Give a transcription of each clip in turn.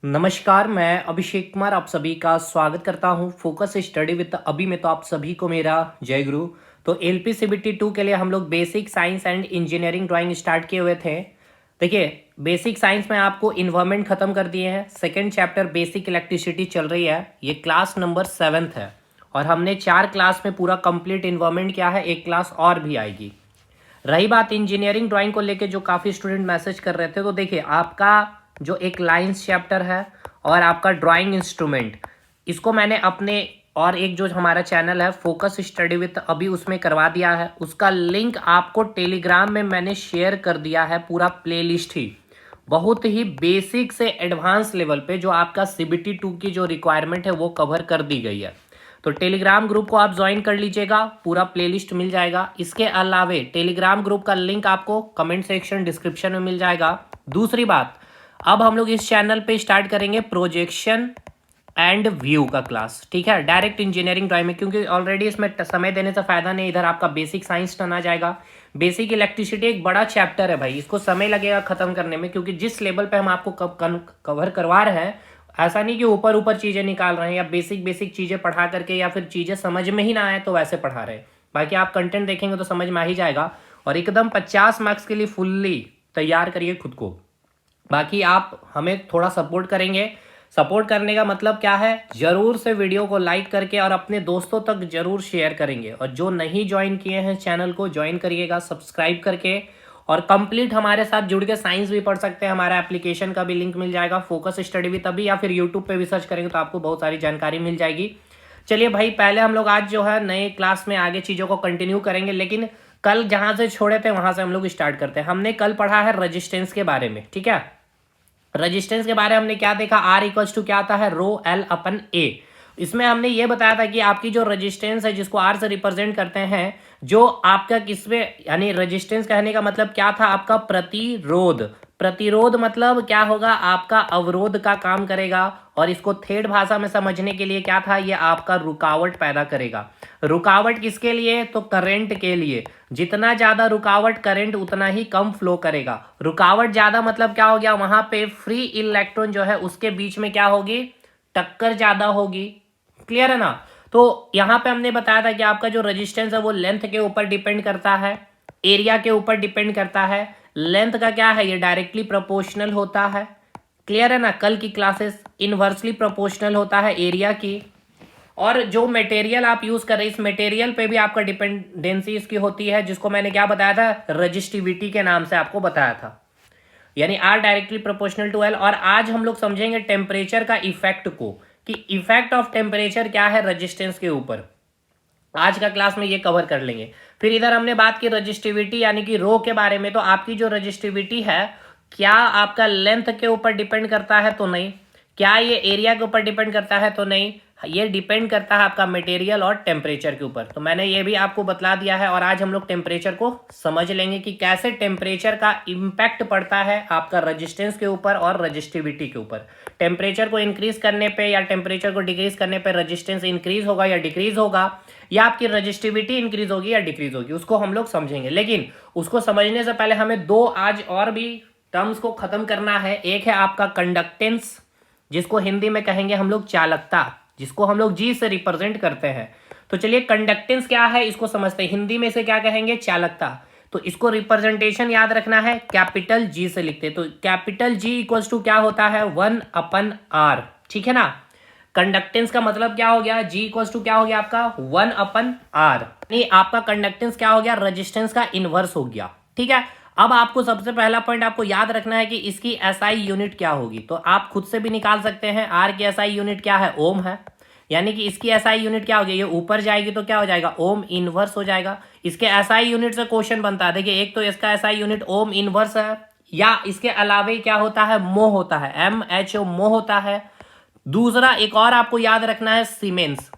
नमस्कार, मैं अभिषेक कुमार आप सभी का स्वागत करता हूं फोकस स्टडी विद अभी में। तो आप सभी को मेरा जय गुरु। तो एलपी सीबीटी 2 के लिए हम लोग basic science and engineering drawing start किए हुए थे। देखिए, बेसिक साइंस में आपको इन्वायरमेंट खत्म कर दिए हैं। सेकंड चैप्टर बेसिक इलेक्ट्रिसिटी चल रही है, ये क्लास नंबर 7 है और हमने 4 क्लास में पूरा कंप्लीट इन्वायरमेंट किया है। एक क्लास और भी आएगी। रही बात इंजीनियरिंग ड्राइंग को लेके, जो काफ़ी स्टूडेंट मैसेज कर रहे थे, तो देखिए आपका जो एक लाइंस चैप्टर है और आपका ड्राइंग इंस्ट्रूमेंट, इसको मैंने अपने और एक जो हमारा चैनल है फोकस स्टडी विद अभी, उसमें करवा दिया है। उसका लिंक आपको टेलीग्राम में मैंने शेयर कर दिया है। पूरा प्लेलिस्ट ही बहुत ही बेसिक से एडवांस लेवल पे जो आपका सीबीटी 2 की जो रिक्वायरमेंट है वो कवर कर दी गई है। तो टेलीग्राम ग्रुप को आप ज्वाइन कर लीजिएगा, पूरा प्लेलिस्ट मिल जाएगा। इसके अलावे टेलीग्राम ग्रुप का लिंक आपको कमेंट सेक्शन डिस्क्रिप्शन में मिल जाएगा। दूसरी बात, अब हम लोग इस चैनल पे स्टार्ट करेंगे प्रोजेक्शन एंड व्यू का क्लास, ठीक है, डायरेक्ट इंजीनियरिंग ड्राइंग में, क्योंकि ऑलरेडी इसमें समय देने से फायदा नहीं। इधर आपका बेसिक साइंस टन आ जाएगा। बेसिक इलेक्ट्रिसिटी एक बड़ा चैप्टर है भाई, इसको समय लगेगा खत्म करने में, क्योंकि जिस लेवल पे हम आपको कवर करवा रहे हैं, ऐसा नहीं कि ऊपर ऊपर चीजें निकाल रहे हैं या बेसिक बेसिक चीजें पढ़ा करके या फिर चीजें समझ में ही ना आए तो वैसे पढ़ा रहे हैं। बाकी आप कंटेंट देखेंगे तो समझ में आ ही जाएगा। और एकदम 50 मार्क्स के लिए फुल्ली तैयार करिए खुद को। बाकी आप हमें थोड़ा सपोर्ट करेंगे। सपोर्ट करने का मतलब क्या है, जरूर से वीडियो को लाइक करके और अपने दोस्तों तक जरूर शेयर करेंगे। और जो नहीं ज्वाइन किए हैं चैनल को ज्वाइन करिएगा सब्सक्राइब करके। और कंप्लीट हमारे साथ जुड़ के साइंस भी पढ़ सकते हैं। हमारा एप्लीकेशन का भी लिंक मिल जाएगा, फोकस स्टडी भी तभी, या फिर यूट्यूब पे भी सर्च करेंगे तो आपको बहुत सारी जानकारी मिल जाएगी। चलिए भाई, पहले हम लोग आज जो है नए क्लास में आगे चीज़ों को कंटिन्यू करेंगे, लेकिन कल जहाँ से छोड़े थे वहाँ से हम लोग स्टार्ट करते हैं। हमने कल पढ़ा है रजिस्टेंस के बारे में, ठीक है। रजिस्टेंस के बारे में हमने क्या देखा, आर इक्वल्स टू क्या आता है, रो एल अपन ए। इसमें हमने ये बताया था कि आपकी जो रजिस्टेंस है जिसको आर से रिप्रेजेंट करते हैं, जो आपका किसमें, यानी रजिस्टेंस कहने का मतलब क्या था, आपका प्रतिरोध। प्रतिरोध मतलब क्या होगा, आपका अवरोध का काम करेगा। और इसको थेड भाषा में समझने के लिए क्या था, ये आपका रुकावट पैदा करेगा। रुकावट किसके लिए, तो करंट के लिए। जितना ज्यादा रुकावट करंट उतना ही कम फ्लो करेगा। रुकावट ज्यादा मतलब क्या हो गया, वहां पे फ्री इलेक्ट्रॉन जो है उसके बीच में क्या होगी, टक्कर ज्यादा होगी। क्लियर है ना। तो यहां पे हमने बताया था कि आपका जो रेजिस्टेंस है वो लेंथ के ऊपर डिपेंड करता है, एरिया के ऊपर डिपेंड करता है। लेंथ का क्या है, ये डायरेक्टली प्रोपोर्शनल होता है। क्लियर है ना। कल की क्लासेस इनवर्सली प्रोपोर्शनल होता है एरिया की। और जो मटेरियल आप यूज कर रहे हैं, इस मटेरियल पे भी आपका डिपेंडेंसी इसकी होती है, जिसको मैंने क्या बताया था, रजिस्टिविटी के नाम से आपको बताया था, यानी R directly proportional to L. और आज हम लोग समझेंगे टेम्परेचर का इफेक्ट को, कि इफेक्ट ऑफ टेम्परेचर क्या है रेजिस्टेंस के ऊपर। आज का क्लास में ये कवर कर लेंगे। फिर इधर हमने बात की रजिस्टिविटी यानी कि रो के बारे में। तो आपकी जो रजिस्टिविटी है, क्या आपका लेंथ के ऊपर डिपेंड करता है, तो नहीं। क्या ये एरिया के ऊपर डिपेंड करता है, तो नहीं। ये डिपेंड करता है आपका मटेरियल और टेम्परेचर के ऊपर। तो मैंने ये भी आपको बतला दिया है। और आज हम लोग टेम्परेचर को समझ लेंगे कि कैसे टेम्परेचर का इम्पैक्ट पड़ता है आपका रजिस्टेंस के ऊपर और रजिस्टिविटी के ऊपर। टेम्परेचर को इंक्रीज करने पे या टेम्परेचर को डिक्रीज करने पे रजिस्टेंस इंक्रीज होगा या डिक्रीज होगा, या आपकी रजिस्टिविटी इंक्रीज होगी या डिक्रीज होगी, उसको हम लोग समझेंगे। लेकिन उसको समझने से पहले हमें दो आज और भी टर्म्स को खत्म करना है। एक है आपका कंडक्टेंस, जिसको हिंदी में कहेंगे हम लोग चालकता, जिसको हम लोग जी से रिप्रेजेंट करते हैं। तो चलिए, कंडक्टेंस क्या है इसको समझते हैं। हिंदी में से क्या कहेंगे, चालकता। तो इसको रिप्रेजेंटेशन याद रखना है, कैपिटल जी से लिखते हैं। तो कैपिटल जी इक्वल्स टू क्या होता है, 1/r, ठीक है ना। कंडक्टेंस का मतलब क्या हो गया, जी इक्वल्स टू क्या हो गया आपका 1/r। नहीं, आपका कंडक्टेंस क्या हो गया, रेजिस्टेंस का इनवर्स हो गया, ठीक है। अब आपको सबसे पहला पॉइंट आपको याद रखना है कि इसकी एसआई यूनिट क्या होगी। तो आप खुद से भी निकाल सकते हैं, आर की एसआई यूनिट क्या है, ओम है। यानी कि इसकी एसआई यूनिट क्या होगी, ये ऊपर जाएगी तो क्या हो जाएगा, ओम इनवर्स हो जाएगा। इसके एसआई यूनिट से क्वेश्चन बनता है। देखिए, एक तो इसका एसआई यूनिट ओम इनवर्स है, या इसके अलावे क्या होता है, मो होता है, MHO मो होता है। दूसरा एक और आपको याद रखना है, सीमेंस।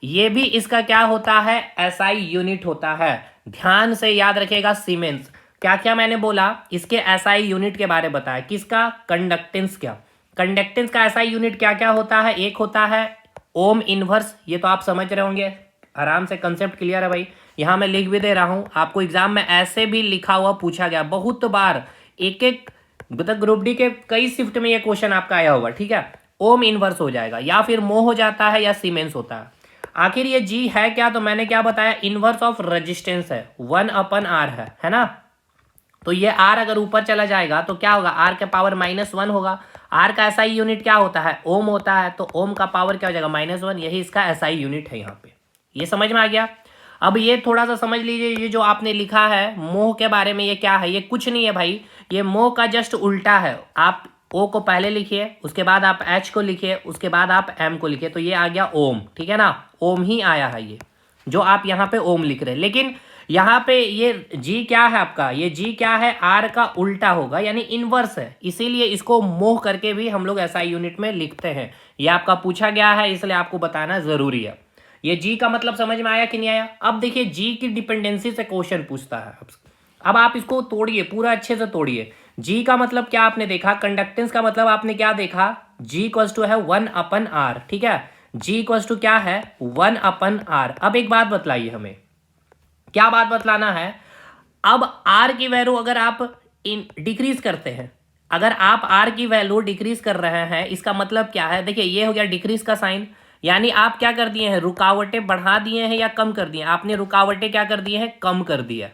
ये भी इसका क्या होता है, एसआई यूनिट होता है। ध्यान से याद रखिएगा, सीमेंस। क्या क्या मैंने बोला, इसके एसआई यूनिट के बारे में बताया। किसका, कंडक्टेंस का। कंडक्टेंस का एसआई यूनिट क्या क्या होता है, एक होता है ओम इनवर्स, ये तो आप समझ रहे होंगे, आराम से कंसेप्ट क्लियर है भाई। यहां मैं लिख भी दे रहा हूं, आपको एग्जाम में ऐसे भी लिखा हुआ पूछा गया बहुत बार। एक एक मतलब ग्रुप डी के कई शिफ्ट में ये क्वेश्चन आपका आया होगा, ठीक है। ओम इनवर्स हो जाएगा, या फिर मो हो जाता है, या सीमेंस होता है। आखिर ये जी है क्या, तो मैंने क्या बताया, इनवर्स ऑफ रेजिस्टेंस है, 1/r है ना। तो ये r अगर ऊपर चला जाएगा तो क्या होगा, r के पावर -1 होगा। r का एसआई यूनिट क्या होता है, ओम होता है, तो ओम का पावर क्या हो जाएगा, -1। यही इसका एसआई यूनिट है यहाँ पे। ये समझ में आ गया। अब ये थोड़ा सा समझ लीजिए, ये जो आपने लिखा है मोह के बारे में, ये क्या है, ये कुछ नहीं है भाई, ये मोह का जस्ट उल्टा है। आप ओ को पहले लिखिए, उसके बाद आप एच को लिखिए, उसके बाद आप एम को लिखिए, तो ये आ गया ओम, ठीक है ना। ओम ही आया है ये जो आप यहाँ पे ओम लिख रहे हैं। लेकिन यहाँ पे ये जी क्या है आपका, ये जी क्या है, आर का उल्टा होगा, यानी इनवर्स है, इसीलिए इसको मोह करके भी हम लोग एसआई यूनिट में लिखते हैं। ये आपका पूछा गया है, इसलिए आपको बताना जरूरी है। ये जी का मतलब समझ में आया कि नहीं आया। अब देखिए जी की डिपेंडेंसी से क्वेश्चन पूछता है। अब आप इसको तोड़िए, पूरा अच्छे से तोड़िए। जी का मतलब क्या आपने देखा, कंडक्टेंस का मतलब आपने क्या देखा, जी इक्वल्स टू है 1/r, ठीक है। जी इक्वल्स टू क्या है, 1/r। अब एक बात बतलाइए हमें, क्या बात बतलाना है। अब r की वैल्यू अगर आप डिक्रीज करते हैं, अगर आप r की वैल्यू डिक्रीज कर रहे हैं, इसका मतलब क्या है, देखिए ये हो गया डिक्रीज का साइन, यानी आप क्या कर दिए हैं, रुकावटें बढ़ा दिए हैं या कम कर दिए हैं। आपने रुकावटें क्या कर दिए हैं, कम कर दिया।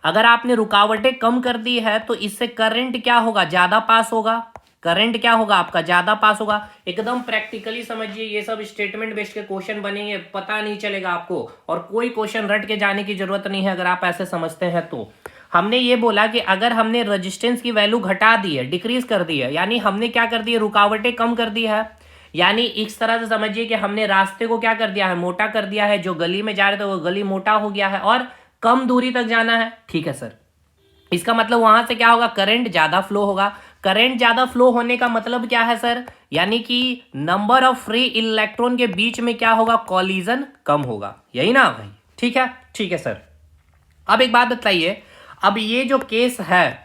अगर आपने रुकावटें कम कर दी है तो इससे करंट क्या होगा, ज्यादा पास होगा। करंट क्या होगा आपका, ज्यादा पास होगा। एकदम प्रैक्टिकली समझिए, ये सब स्टेटमेंट बेस्ड के क्वेश्चन बनेंगे, पता नहीं चलेगा आपको, और कोई क्वेश्चन रट के जाने की जरूरत नहीं है अगर आप ऐसे समझते हैं तो। हमने ये बोला कि अगर हमने रेजिस्टेंस की वैल्यू घटा दी है, डिक्रीज कर दी है, यानी हमने क्या कर दी है, रुकावटें कम कर दी है। यानी इस तरह से समझिए कि हमने रास्ते को क्या कर दिया है, मोटा कर दिया है। जो गली में जा रहे थे वो गली मोटा हो गया है और कम दूरी तक जाना है, ठीक है सर। इसका मतलब वहां से क्या होगा, करंट ज्यादा फ्लो होगा। करंट ज्यादा फ्लो होने का मतलब क्या है सर, यानी कि नंबर ऑफ फ्री इलेक्ट्रॉन के बीच में क्या होगा, कॉलिजन कम होगा, यही ना भाई, ठीक है। ठीक है सर। अब एक बात बताइए, अब ये जो केस है,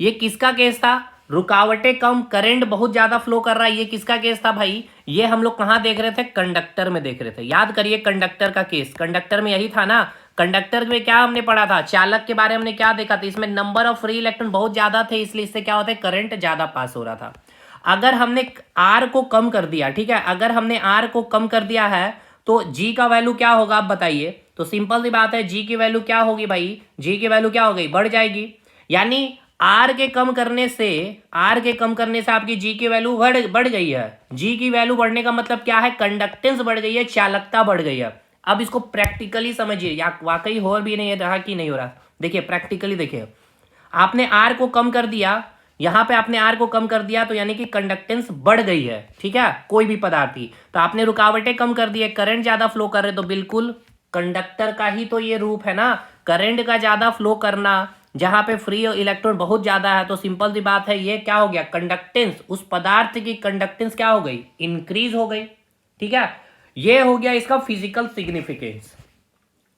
ये किसका केस था, रुकावटें कम, करंट बहुत ज्यादा फ्लो कर रहा है, ये किसका केस था भाई, ये हम लोग कहां देख रहे थे, कंडक्टर में देख रहे थे। याद करिए कंडक्टर का केस, कंडक्टर में यही था ना। कंडक्टर में क्या हमने पढ़ा था, चालक के बारे में हमने क्या देखा था, इसमें नंबर ऑफ फ्री इलेक्ट्रॉन बहुत ज्यादा थे, इसलिए इससे क्या होता है, करंट ज्यादा पास हो रहा था। अगर हमने आर को कम कर दिया, ठीक है, अगर हमने आर को कम कर दिया है तो जी का वैल्यू क्या होगा, आप बताइए। तो सिंपल सी बात है, जी की वैल्यू क्या होगी भाई, जी की वैल्यू क्या हो गई, बढ़ जाएगी। यानी आर के कम करने से, आर के कम करने से आपकी जी की वैल्यू बढ़ गई है। जी की वैल्यू बढ़ने का मतलब क्या है, कंडक्टेंस बढ़ गई है, चालकता बढ़ गई है। अब इसको प्रैक्टिकली समझिए, या वाकई हो भी नहीं रहा कि नहीं हो रहा। देखिए प्रैक्टिकली देखिए, आपने आर को कम कर दिया, यहां पे आपने आर को कम कर दिया, तो यानी कि कंडक्टेंस बढ़ गई है, ठीक है, कोई भी पदार्थ की। तो आपने रुकावटें कम कर दी है, करंट ज्यादा फ्लो कर रहे, तो बिल्कुल कंडक्टर का ही तो ये रूप है ना, करंट का ज्यादा फ्लो करना, जहां पे फ्री इलेक्ट्रॉन बहुत ज्यादा है। तो सिंपल सी बात है, ये क्या हो गया, कंडक्टेंस, उस पदार्थ की कंडक्टेंस क्या हो गई, इंक्रीज हो गई, ठीक है। ये हो गया इसका फिजिकल सिग्निफिकेंस।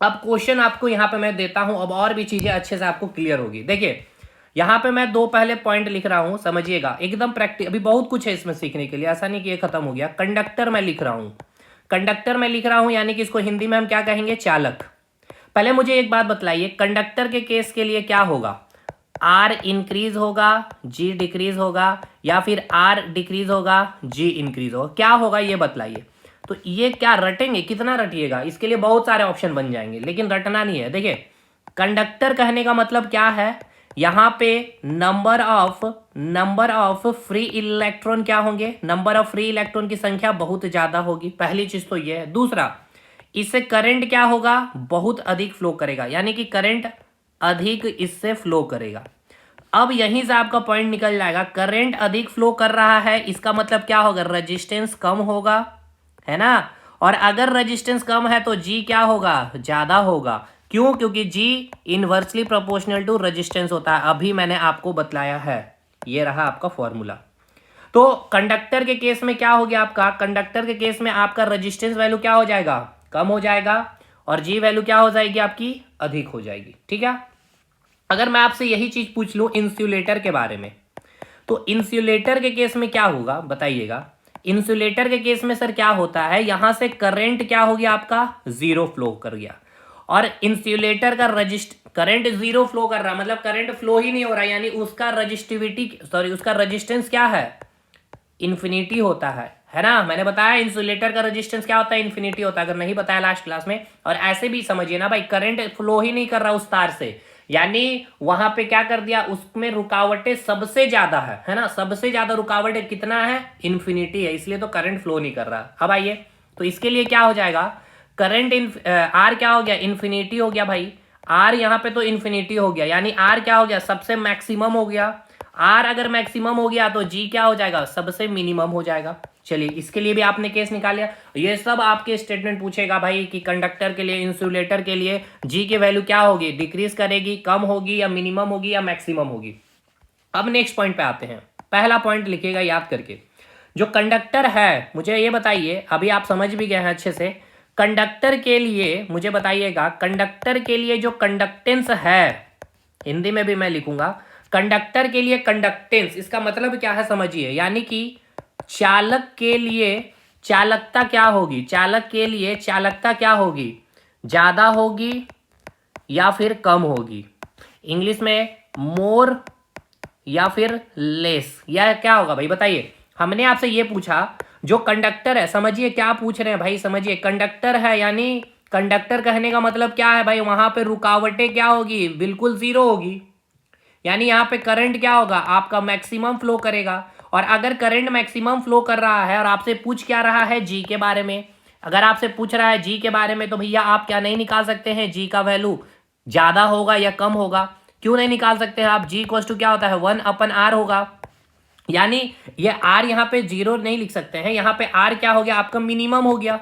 अब क्वेश्चन आपको यहां पे मैं देता हूं, अब और भी चीजें अच्छे से आपको क्लियर होगी। देखिए यहां पे मैं दो पहले पॉइंट लिख रहा हूं, समझिएगा एकदम प्रैक्टिस, अभी बहुत कुछ है इसमें सीखने के लिए, ऐसा नहीं कि ये खत्म हो गया। कंडक्टर मैं लिख रहा हूं, कंडक्टर में लिख रहा हूं, यानी कि इसको हिंदी में हम क्या कहेंगे, चालक। पहले मुझे एक बात बतलाइए, कंडक्टर के केस के लिए क्या होगा, आर इंक्रीज होगा, जी डिक्रीज होगा, या फिर आर डिक्रीज होगा, जी इंक्रीज होगा, क्या होगा ये बतलाइए। तो ये क्या रटेंगे, कितना रटिएगा, इसके लिए बहुत सारे ऑप्शन बन जाएंगे, लेकिन रटना नहीं है। देखिए कंडक्टर कहने का मतलब क्या है, यहां पे नंबर ऑफ फ्री इलेक्ट्रॉन क्या होंगे, नंबर ऑफ फ्री इलेक्ट्रॉन की संख्या बहुत ज्यादा होगी, पहली चीज तो ये है। दूसरा, इससे करंट क्या होगा, बहुत अधिक फ्लो करेगा, यानी कि करंट अधिक इससे फ्लो करेगा। अब यहीं से आपका पॉइंट निकल जाएगा, करंट अधिक फ्लो कर रहा है, इसका मतलब क्या होगा, रेजिस्टेंस कम होगा, है ना। और अगर रेजिस्टेंस कम है तो जी क्या होगा, ज्यादा होगा। क्यों, क्योंकि जी इनवर्सली प्रोपोर्शनल टू रेजिस्टेंस होता है, अभी मैंने आपको बतलाया है, ये रहा आपका फॉर्मूला। तो कंडक्टर के केस में क्या हो गया आपका, कंडक्टर के केस में आपका रेजिस्टेंस वैल्यू क्या हो जाएगा, कम हो जाएगा, और जी वैल्यू क्या हो जाएगी आपकी, अधिक हो जाएगी, ठीक है। अगर मैं आपसे यही चीज पूछ लूं इंसुलेटर के बारे में, तो इंसुलेटर के केस में क्या होगा बताइएगा। इंसुलेटर के केस में सर क्या होता है, यहां से करंट क्या हो गया आपका, जीरो फ्लो कर गया, और इंसुलेटर का करंट जीरो फ्लो कर रहा, मतलब करंट फ्लो ही नहीं हो रहा, यानी उसका उसका रेजिस्टेंस क्या है, इन्फिनिटी होता है ना। मैंने बताया इंसुलेटर का रेजिस्टेंस क्या होता है, इन्फिनिटी होता है, अगर नहीं बताया लास्ट क्लास में। और ऐसे भी समझिए ना भाई, करंट फ्लो ही नहीं कर रहा उस तार से, यानी वहां पे क्या कर दिया, उसमें रुकावटें सबसे ज्यादा है ना, सबसे ज्यादा रुकावटें कितना है, इन्फिनिटी है, इसलिए तो करंट फ्लो नहीं कर रहा। अब आइए, तो इसके लिए क्या हो जाएगा, करंट आर क्या हो गया, इन्फिनिटी हो गया भाई, आर यहाँ पे तो इन्फिनिटी हो गया, यानी आर क्या हो गया, सबसे मैक्सिमम हो गया। आर अगर मैक्सिमम हो गया तो जी क्या हो जाएगा, सबसे मिनिमम हो जाएगा। चलिए, इसके लिए भी आपने केस निकाल लिया। ये सब आपके स्टेटमेंट पूछेगा भाई कि कंडक्टर के लिए, इंसुलेटर के लिए जी की वैल्यू क्या होगी, डिक्रीज करेगी, कम होगी, या मिनिमम होगी, या मैक्सिमम होगी। अब नेक्स्ट पॉइंट पे आते हैं। पहला पॉइंट लिखिएगा याद करके, जो कंडक्टर है, मुझे ये बताइए, अभी आप समझ भी गए हैं अच्छे से, कंडक्टर के लिए मुझे बताइएगा, कंडक्टर के लिए जो कंडक्टेंस है, हिंदी में भी मैं लिखूंगा, कंडक्टर के लिए कंडक्टेंस, इसका मतलब क्या है समझिए, यानी कि चालक के लिए चालकता क्या होगी, चालक के लिए चालकता क्या होगी, ज्यादा होगी या फिर कम होगी, इंग्लिश में मोर या फिर लेस, या क्या होगा भाई बताइए। हमने आपसे ये पूछा, जो कंडक्टर है, समझिए क्या पूछ रहे हैं भाई, समझिए कंडक्टर है, यानी कंडक्टर कहने का मतलब क्या है भाई, वहां पे रुकावटें क्या होगी, बिल्कुल जीरो होगी, यानी यहाँ पे करंट क्या होगा, आपका मैक्सिमम फ्लो करेगा। और अगर करंट मैक्सिमम फ्लो कर रहा है और आपसे पूछ क्या रहा है, जी के बारे में, अगर आपसे पूछ रहा है जी के बारे में, तो भैया आप क्या नहीं निकाल सकते हैं, जी का वैल्यू ज्यादा होगा या कम होगा। क्यों नहीं निकाल सकते हैं आप, जी इक्वल्स टू क्या होता है, 1/r होगा, यानी ये आर यहाँ पे जीरो नहीं लिख सकते हैं, यहाँ पे आर क्या हो गया, आपका मिनिमम हो गया।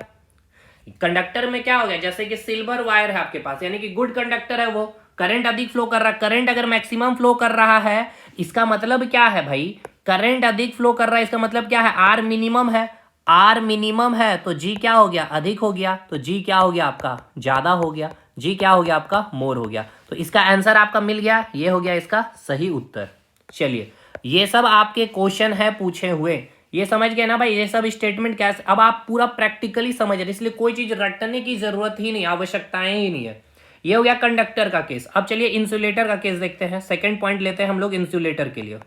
कंडक्टर में क्या हो गया, जैसे कि सिल्वर वायर है आपके पास, यानी कि गुड कंडक्टर है, वो करंट अधिक फ्लो कर रहा है, करंट अगर मैक्सिमम फ्लो कर रहा है, इसका मतलब क्या है भाई, करंट अधिक फ्लो कर रहा है, इसका मतलब क्या है, आर मिनिमम है, आर मिनिमम है तो जी क्या हो गया, अधिक हो गया, तो जी क्या हो गया आपका, ज्यादा हो गया, जी क्या हो गया आपका, मोर हो गया। तो इसका आंसर आपका मिल गया, ये हो गया इसका सही उत्तर। चलिए, ये सब आपके क्वेश्चन है पूछे हुए, ये समझ गए ना भाई, ये सब स्टेटमेंट कैसे, अब आप पूरा प्रैक्टिकली समझ रहे, इसलिए कोई चीज रटने की जरूरत ही नहीं, आवश्यकताएं ही नहीं है। ये हो गया कंडक्टर का केस। अब चलिए इंसुलेटर का केस देखते हैं, सेकंड पॉइंट लेते हैं हम लोग इंसुलेटर के लिए।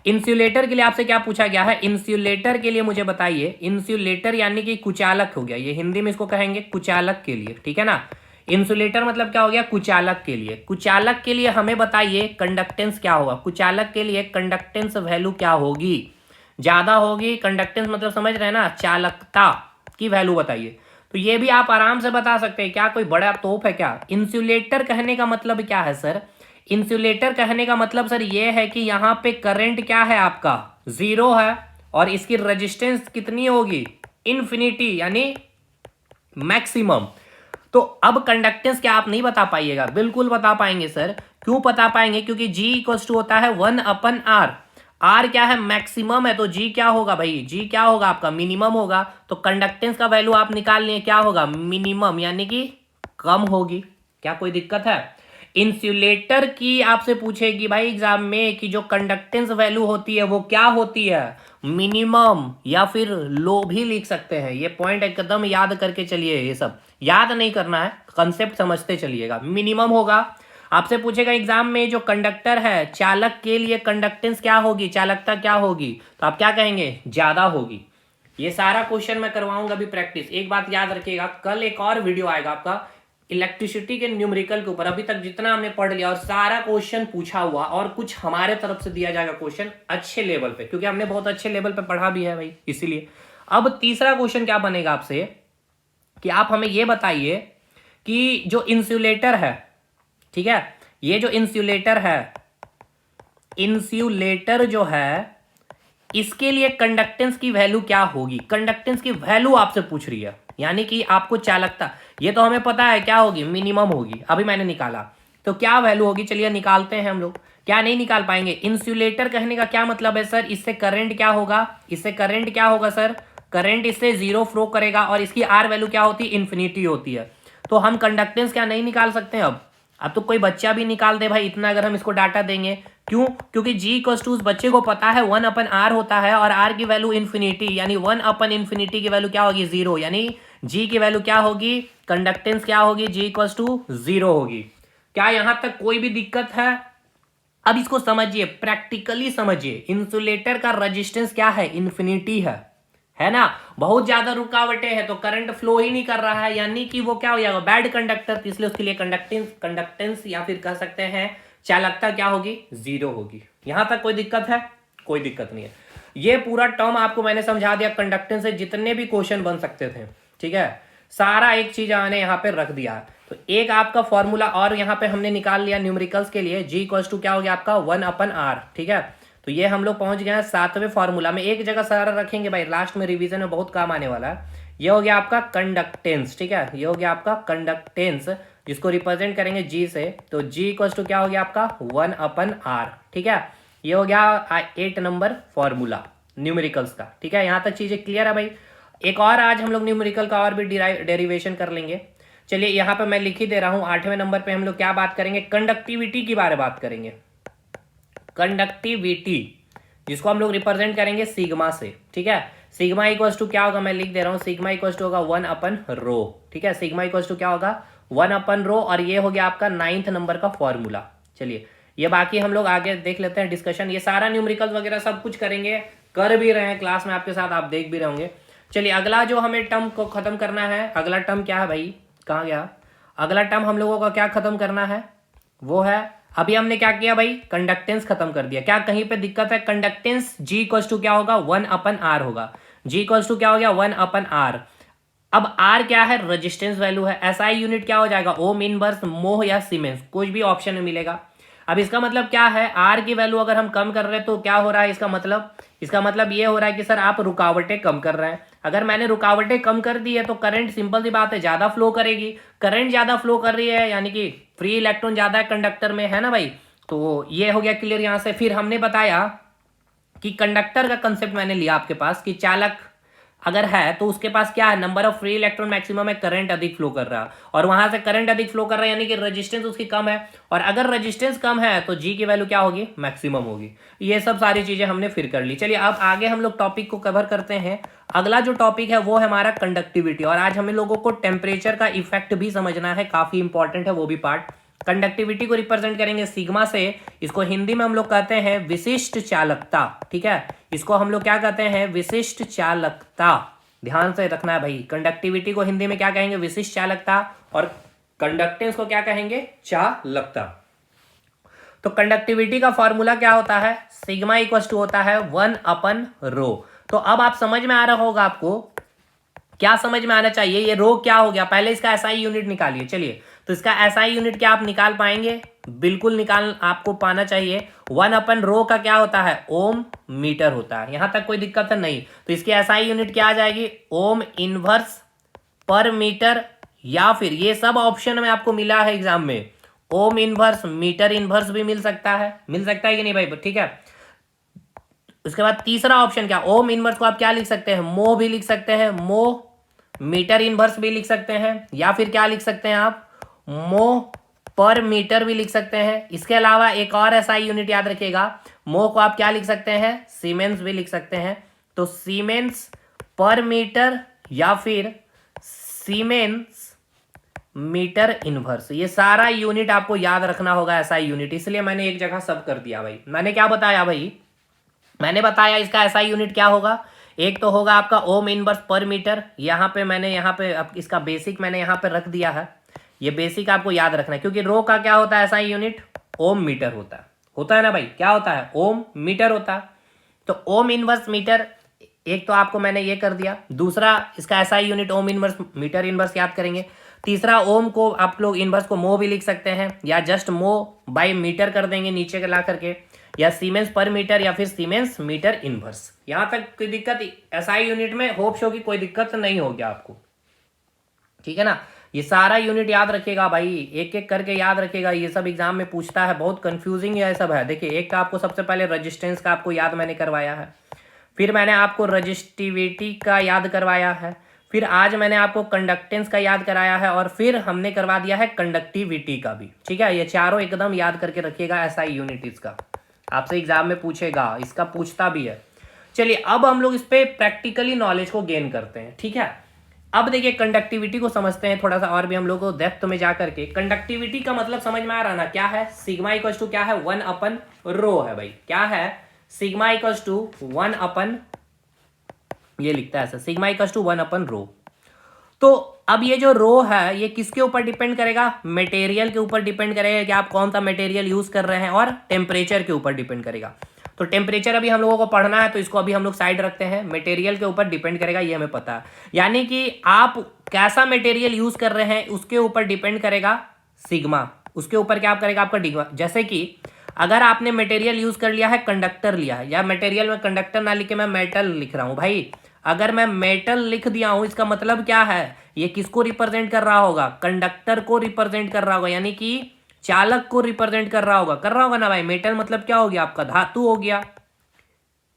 इंसुलेटर के लिए आपसे क्या पूछा गया है, इंसुलेटर के लिए मुझे बताइए, इंसुलेटर यानी कि कुचालक हो गया, ये हिंदी में इसको कहेंगे कुचालक के लिए, ठीक है ना। इंसुलेटर मतलब क्या हो गया, कुचालक के लिए। कुचालक के लिए हमें बताइए कंडक्टेंस क्या होगा, कुचालक के लिए कंडक्टेंस वैल्यू क्या होगी, ज्यादा होगी, कंडक्टेंस मतलब समझ रहे हैं ना, चालकता की वैल्यू बताइए। तो ये भी आप आराम से बता सकते हैं, क्या कोई बड़ा तोप है क्या। इंसुलेटर कहने का मतलब क्या है सर, इंसुलेटर कहने का मतलब सर ये है कि यहां पे करंट क्या है आपका, जीरो है, और इसकी रेजिस्टेंस कितनी होगी, इन्फिनिटी, यानी मैक्सिमम। तो अब कंडक्टेंस क्या आप नहीं बता पाइएगा, बिल्कुल बता पाएंगे सर। क्यों बता पाएंगे, क्योंकि जी इक्वल्स टू होता है 1/r, आर क्या है, मैक्सिमम है, तो जी क्या होगा भाई, जी क्या होगा आपका, मिनिमम होगा। तो कंडक्टेंस का वैल्यू आप निकाल लिए, क्या होगा, मिनिमम, यानी कि कम होगी। क्या कोई दिक्कत है। इंसुलेटर की आपसे पूछेगी भाई एग्जाम में कि जो कंडक्टेंस वैल्यू होती है वो क्या होती है, मिनिमम या फिर लो भी लिख सकते हैं। ये पॉइंट एकदम याद करके चलिए, ये सब याद नहीं करना है, कंसेप्ट समझते चलिएगा। मिनिमम होगा, आपसे पूछेगा एग्जाम में जो कंडक्टर है, चालक के लिए कंडक्टेंस क्या होगी, चालकता क्या होगी, तो आप क्या कहेंगे, ज्यादा होगी। ये सारा क्वेश्चन मैं करवाऊंगा अभी प्रैक्टिस। एक बात याद रखिएगा, कल एक और वीडियो आएगा आपका इलेक्ट्रिसिटी के न्यूमेरिकल के ऊपर। अभी तक जितना हमने पढ़ लिया और सारा क्वेश्चन पूछा हुआ, और कुछ हमारे तरफ से दिया जाएगा क्वेश्चन अच्छे लेवल पे, क्योंकि हमने बहुत अच्छे लेवल पे पढ़ा भी है भाई, इसीलिए। अब तीसरा क्वेश्चन क्या बनेगा आपसे, कि आप हमें ये बताइए कि जो इंसुलेटर है, ठीक है, ये जो इंसुलेटर है, इंसुलेटर जो है, इसके लिए कंडक्टेंस की वैल्यू क्या होगी, कंडक्टेंस की वैल्यू आपसे पूछ रही है, यानी कि आपको चालकता, ये तो हमें पता है क्या होगी, मिनिमम होगी, अभी मैंने निकाला, तो क्या वैल्यू होगी, चलिए निकालते हैं हम लोग। क्या नहीं निकाल पाएंगे। इंसुलेटर कहने का क्या मतलब है सर, इससे करंट क्या होगा, इससे करंट क्या होगा सर, करंट इससे जीरो फ्लो करेगा, और इसकी आर वैल्यू क्या होती है, इन्फिनिटी होती है। तो हम कंडक्टेंस क्या नहीं निकाल सकते अब तो कोई बच्चा भी निकाल दे भाई, इतना अगर हम इसको डाटा देंगे। क्यों, क्योंकि जी इक्वल्स टू उस बच्चे को पता है 1/r होता है, और r की वैल्यू इन्फिनिटी, यानी 1/∞ की वैल्यू क्या होगी, जीरो, यानी जी की वैल्यू क्या होगी, कंडक्टेंस क्या होगी, जी इक्वल्स टू 0 होगी। क्या यहां तक कोई भी दिक्कत है? अब इसको समझिए, प्रैक्टिकली समझिए, इंसुलेटर का रेजिस्टेंस क्या है, इन्फिनिटी है ना। बहुत ज्यादा रुकावटें हैं तो करंट फ्लो ही नहीं कर रहा है, यानी कि वो क्या हो जाएगा, बैड कंडक्टर, इसलिए उसके लिए कंडक्टेंस या फिर कह सकते हैं चालकता क्या होगी, 0 होगी। यहां तक कोई दिक्कत है? कोई दिक्कत नहीं है। ये पूरा टर्म आपको मैंने समझा दिया, कंडक्टेंस से जितने भी क्वेश्चन बन सकते थे, ठीक है, सारा एक चीज मैंने यहाँ पे रख दिया। तो एक आपका फॉर्मूला और यहाँ पे हमने निकाल लिया न्यूमेरिकल्स के लिए, जी इक्वल्स टू क्या हो गया आपका 1/r, ठीक है। तो ये हम लोग पहुंच गए हैं 7वें फॉर्मूला में। एक जगह सारा रखेंगे भाई, लास्ट में रिवीजन में बहुत काम आने वाला है। ये हो गया आपका कंडक्टेंस, ठीक है, ये हो गया आपका कंडक्टेंस, जिसको रिप्रेजेंट करेंगे जी से। तो जी इक्वल्स टू क्या हो गया आपका 1/r, ठीक है। ये हो गया 8 नंबर फॉर्मूला न्यूमेरिकल्स का, ठीक है। यहां तक चीजें क्लियर है भाई। एक और आज हम लोग न्यूमेरिकल का और भी डेरिवेशन कर लेंगे। चलिए यहाँ पे मैं लिख ही दे रहा हूं, 8वें नंबर पे हम लोग क्या बात करेंगे, कंडक्टिविटी की बारे बात करेंगे। कंडक्टिविटी जिसको हम लोग रिप्रेजेंट करेंगे सिग्मा से, ठीक है। सिग्मा इक्वल्स टू क्या होगा, मैं लिख दे रहा हूं, सिग्मा इक्वल्स टू होगा 1/रो, ठीक है। सिग्मा इक्वल्स टू क्या होगा 1/रो, और ये हो गया आपका 9th नंबर का फॉर्मूला। चलिए ये बाकी हम लोग आगे देख लेते हैं डिस्कशन। ये सारा न्यूमेरिकल वगैरह सब कुछ करेंगे, कर भी रहे हैं क्लास में आपके साथ, आप देख भी रहे होंगे। चलिए अगला जो हमें टर्म को खत्म करना है, अगला टर्म क्या है भाई, कहाँ गया अगला टर्म, हम लोगों का क्या खत्म करना है, वो है, अभी हमने क्या किया भाई, कंडक्टेंस खत्म कर दिया। क्या कहीं पे दिक्कत है, कंडक्टेंस जी इक्वल्स टू क्या होगा 1/r होगा, जी इक्वल्स टू क्या हो गया 1/r। अब r क्या है, रेजिस्टेंस वैल्यू है। एसआई यूनिट क्या हो जाएगा, ओम इनवर्स, मोह या सीमेंस, कुछ भी ऑप्शन में मिलेगा। अब इसका मतलब क्या है, r की वैल्यू अगर हम कम कर रहे हैं तो क्या हो रहा है, इसका मतलब ये हो रहा है कि सर आप रुकावटें कम कर रहे हैं। अगर मैंने रुकावटें कम कर दी है तो करंट सिंपल सी बात है ज्यादा फ्लो करेगी। करंट ज्यादा फ्लो कर रही है यानी कि फ्री इलेक्ट्रॉन ज्यादा है कंडक्टर में, है ना भाई। तो ये हो गया क्लियर यहां से। फिर हमने बताया कि कंडक्टर का कंसेप्ट मैंने लिया आपके पास कि चालक अगर है तो उसके पास क्या है, number of free electron maximum है, करंट अधिक फ्लो कर रहा है, और वहां से करंट अधिक फ्लो कर रहा है यानी कि रेजिस्टेंस उसकी कम है, और अगर रेजिस्टेंस कम है तो जी की वैल्यू क्या होगी, मैक्सिमम होगी। ये सब सारी चीजें हमने फिर कर ली। चलिए अब आगे हम लोग टॉपिक को कवर करते हैं। अगला जो टॉपिक है वो है हमारा कंडक्टिविटी, और आज हमें लोगों को टेम्परेचर का इफेक्ट भी समझना है, काफी इंपॉर्टेंट है वो भी पार्ट। कंडक्टिविटी को रिप्रेजेंट करेंगे सिग्मा से, इसको हिंदी में हम लोग कहते हैं विशिष्ट चालकता, ठीक है। इसको हम लोग क्या कहते हैं, विशिष्ट चालकता, ध्यान से रखना है भाई। कंडक्टिविटी को हिंदी में क्या कहेंगे, विशिष्ट चालकता, और कंडक्टेंस को क्या कहेंगे, चालकता। तो कंडक्टिविटी का फॉर्मूला क्या होता है, सिग्मा इक्वल्स टू होता है 1/रो। तो अब आप समझ में आ रहा होगा, आपको क्या समझ में आना चाहिए, ये रो क्या हो गया, पहले इसका एसआई यूनिट निकालिए। चलिए तो इसका एसआई यूनिट क्या आप निकाल पाएंगे, बिल्कुल निकाल आपको पाना चाहिए। 1/रो का क्या होता है, ओम मीटर होता है। यहां तक कोई दिक्कत है नहीं। तो इसकी एसआई यूनिट क्या आ जाएगी, ओम इनवर्स पर मीटर, या फिर ये सब ऑप्शन में आपको मिला है एग्जाम में, ओम इनवर्स, मीटर इनवर्स भी मिल सकता है कि नहीं भाई, ठीक है। उसके बाद तीसरा ऑप्शन क्या, ओम इनवर्स को आप क्या लिख सकते हैं, मो भी लिख सकते हैं, मो, मीटर इनवर्स भी लिख सकते हैं, या फिर क्या लिख सकते हैं आप, मो पर मीटर भी लिख सकते हैं। इसके अलावा एक और ऐसा यूनिट याद रखिएगा, मो को आप क्या लिख सकते हैं, सीमेंस भी लिख सकते हैं। तो सीमेंस पर मीटर या फिर सीमेंस मीटर इनवर्स, ये सारा यूनिट आपको याद रखना होगा, ऐसा यूनिट। इसलिए मैंने एक जगह सब कर दिया भाई। मैंने क्या बताया भाई, मैंने बताया इसका ऐसा यूनिट क्या होगा, एक तो होगा आपका ओम इनवर्स पर मीटर। यहाँ पे अब इसका बेसिक मैंने यहाँ पे रख दिया है, ये बेसिक आपको याद रखना है, क्योंकि रो का क्या होता है ऐसा यूनिट, ओम मीटर होता है ना भाई, क्या होता है, ओम मीटर होता है। तो ओम इनवर्स मीटर, एक तो आपको मैंने ये कर दिया। दूसरा इसका ऐसा unit ohm inverse metre inverse याद करेंगे। तीसरा ओम को आप लोग इनवर्स को मो भी लिख सकते हैं, या जस्ट मो बाय मीटर कर देंगे नीचे के ला करके, या सीमेंस पर मीटर या फिर सीमेंस मीटर इनवर्स। यहां तक कोई दिक्कत एसआई यूनिट में होप शो की कोई दिक्कत नहीं होगी आपको, ठीक है ना। ये सारा यूनिट याद रखिएगा भाई, एक एक करके याद रखिएगा, ये सब एग्जाम में पूछता है, बहुत कंफ्यूजिंग ये सब है। देखिए एक का आपको सबसे पहले रेजिस्टेंस का आपको याद मैंने करवाया है, फिर मैंने आपको रजिस्टिविटी का याद करवाया है, फिर आज मैंने आपको कंडक्टेंस का याद कराया है, और फिर हमने करवा दिया है कंडक्टिविटी का भी, ठीक है। ये चारों एकदम याद करके रखिएगा, एसआई यूनिट इसका आपसे एग्जाम में पूछेगा, इसका पूछता भी है। चलिए अब हम लोग इस पे प्रैक्टिकली नॉलेज को गेन करते हैं, ठीक है। अब देखिए कंडक्टिविटी को समझते हैं थोड़ा सा और भी हम लोग को डेप्थ में जा करके। कंडक्टिविटी का मतलब समझ में आ रहा ना, क्या है, सिग्मा इक्वल्स टू क्या है, 1/रो है भाई। क्या है, सिग्मा इक्वल्स टू 1/, ये लिखता है ऐसा, सिग्मा इक्वल्स टू 1/रो। तो अब ये जो रो है ये किसके ऊपर डिपेंड करेगा, मटेरियल के ऊपर डिपेंड करेगा कि आप कौन सा मटेरियल यूज कर रहे हैं, और टेम्परेचर के ऊपर डिपेंड करेगा। तो टेम्परेचर अभी हम लोगों को पढ़ना है, तो इसको अभी हम लोग साइड रखते हैं। मटेरियल के ऊपर डिपेंड करेगा ये हमें पता है, यानी कि आप कैसा मटेरियल यूज कर रहे हैं उसके ऊपर डिपेंड करेगा सिग्मा। उसके ऊपर क्या करेगा आपका डिग्मा। जैसे कि अगर आपने मटेरियल यूज कर लिया है, कंडक्टर लिया है, या मटेरियल में कंडक्टर ना लिख के मैं मेटल लिख रहा हूं भाई, अगर मैं मेटल लिख दिया हूं इसका मतलब क्या है, ये किसको रिप्रेजेंट कर रहा होगा, कंडक्टर को रिप्रेजेंट कर रहा होगा, यानी कि चालक को रिप्रेजेंट कर रहा होगा ना भाई। मेटल मतलब क्या हो गया आपका, धातु हो गया,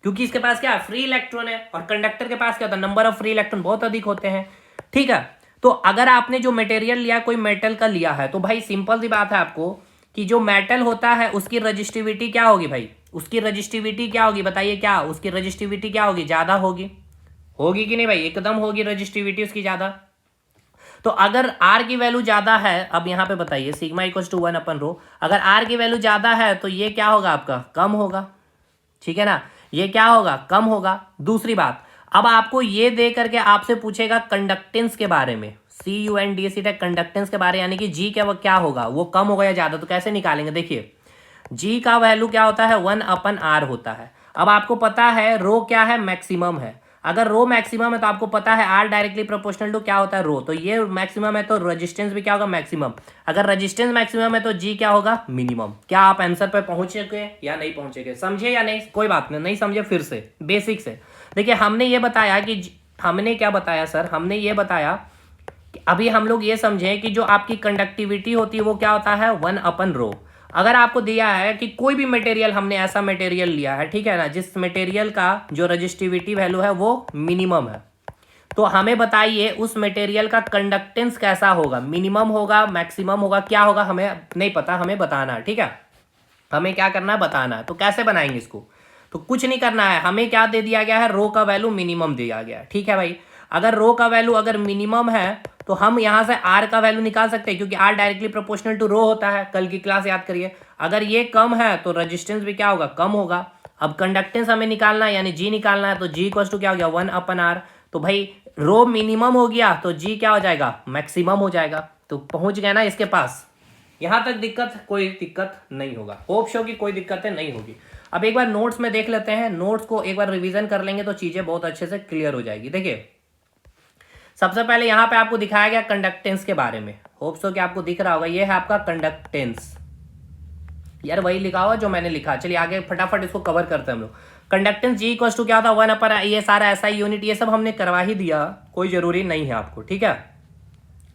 क्योंकि इसके पास क्या है, फ्री इलेक्ट्रॉन है, और कंडक्टर के पास क्या होता है, नंबर ऑफ फ्री इलेक्ट्रॉन बहुत अधिक होते हैं। ठीक है, तो अगर आपने जो मटेरियल लिया कोई मेटल का लिया है, तो भाई सिंपल सी बात है आपको कि जो मेटल होता है उसकी रजिस्टिविटी क्या होगी भाई, उसकी रजिस्टिविटी क्या होगी, बताइए क्या, उसकी रजिस्टिविटी क्या होगी, ज्यादा होगी। होगी कि नहीं भाई, एकदम होगी रजिस्टिविटी उसकी ज्यादा। तो अगर आर की वैल्यू ज्यादा है, अब यहां पे बताइए सिग्मा इक्वल्स टू 1/रो, अगर आर की वैल्यू ज्यादा है तो ये क्या होगा आपका, कम होगा। ठीक है ना, ये क्या होगा, कम होगा। दूसरी बात, अब आपको ये दे करके आपसे पूछेगा कंडक्टेंस के बारे में, CUNDC टेक कंडक्टेंस के बारे, यानी कि जी क्या होगा, वो कम होगा या ज्यादा, तो कैसे निकालेंगे, देखिए जी का वैल्यू क्या होता है, 1/r होता है। अब आपको पता है रो क्या है, मैक्सिमम है। अगर रो मैक्सिमम है तो आपको पता है आर डायरेक्टली प्रोपोर्शनल टू क्या होता है, रो। तो ये मैक्सिमम है तो रेजिस्टेंस भी क्या होगा, मैक्सिमम। अगर रेजिस्टेंस मैक्सिमम है तो जी क्या होगा, मिनिमम। क्या आप आंसर पर पहुंचेगे या नहीं पहुंचेगे, समझे या नहीं, कोई बात नहीं समझे, फिर से बेसिक से देखिए। हमने ये बताया कि हमने क्या बताया सर, हमने ये बताया कि अभी हम लोग ये समझे कि जो आपकी कंडक्टिविटी होती है वो क्या होता है, 1/रो। अगर आपको दिया है कि कोई भी मटेरियल, हमने ऐसा मटेरियल लिया है, ठीक है ना, जिस मटेरियल का जो रजिस्टिविटी वैल्यू है वो मिनिमम है, तो हमें बताइए उस मटेरियल का कंडक्टेंस कैसा होगा, मिनिमम होगा, मैक्सिमम होगा, क्या होगा, हमें नहीं पता, हमें बताना है। ठीक है, हमें क्या करना है, बताना है। तो कैसे बनाएंगे इसको, तो कुछ नहीं करना है, हमें क्या दे दिया गया है, रो का वैल्यू मिनिमम दिया गया है। ठीक है भाई, अगर रो का वैल्यू अगर मिनिमम है तो हम यहां से आर का वैल्यू निकाल सकते हैं, क्योंकि आर डायरेक्टली प्रोपोर्शनल टू रो होता है, कल की क्लास याद करिए। अगर ये कम है तो रेजिस्टेंस भी क्या होगा, कम होगा। अब कंडक्टेंस हमें निकालना है, यानी जी निकालना है, तो जी इक्वल्स टू क्या हो गया, 1/r। तो भाई रो मिनिमम हो गया तो जी क्या हो जाएगा, मैक्सिमम हो जाएगा। तो पहुंच गया ना इसके पास, यहां तक दिक्कत, कोई दिक्कत नहीं होगा, होप शो की कोई दिक्कतें नहीं होगी। अब एक बार नोट्स में देख लेते हैं, नोट्स को एक बार रिवीजन कर लेंगे तो चीजें बहुत अच्छे से क्लियर हो जाएगी। देखिए सबसे पहले यहां पे आपको दिखाया गया कंडक्टेंस के बारे में, होप सो कि आपको दिख रहा होगा, ये है आपका कंडक्टेंस। यार वही लिखा हुआ जो मैंने लिखा। चलिए आगे फटाफट इसको कवर करते हैं हम लोग। कंडक्टेंस जी इक्वल्स टू क्या होता है, 1/, ये सारा SI यूनिट ये सब हमने करवा ही दिया, कोई जरूरी नहीं है आपको। ठीक है,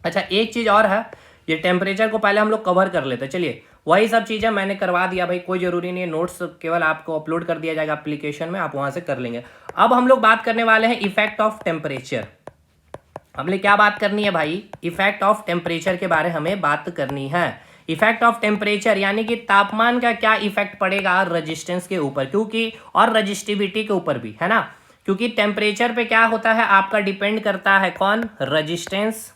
अच्छा एक चीज और है, ये टेम्परेचर को पहले हम लोग कवर कर लेते हैं। चलिए वही सब चीजें मैंने करवा दिया भाई, कोई जरूरी नहीं है, नोट्स केवल आपको अपलोड कर दिया जाएगा एप्लीकेशन में, आप वहां से कर लेंगे। अब हम लोग बात करने वाले हैं इफेक्ट ऑफ टेम्परेचर। हमने क्या बात करनी है भाई, इफेक्ट ऑफ टेम्परेचर के बारे हमें बात करनी है। इफेक्ट ऑफ टेम्परेचर यानी कि तापमान का क्या इफेक्ट पड़ेगा रेजिस्टेंस के ऊपर, क्योंकि और रजिस्टिविटी के ऊपर भी है ना, क्योंकि टेम्परेचर पे क्या होता है आपका, डिपेंड करता है कौन, रेजिस्टेंस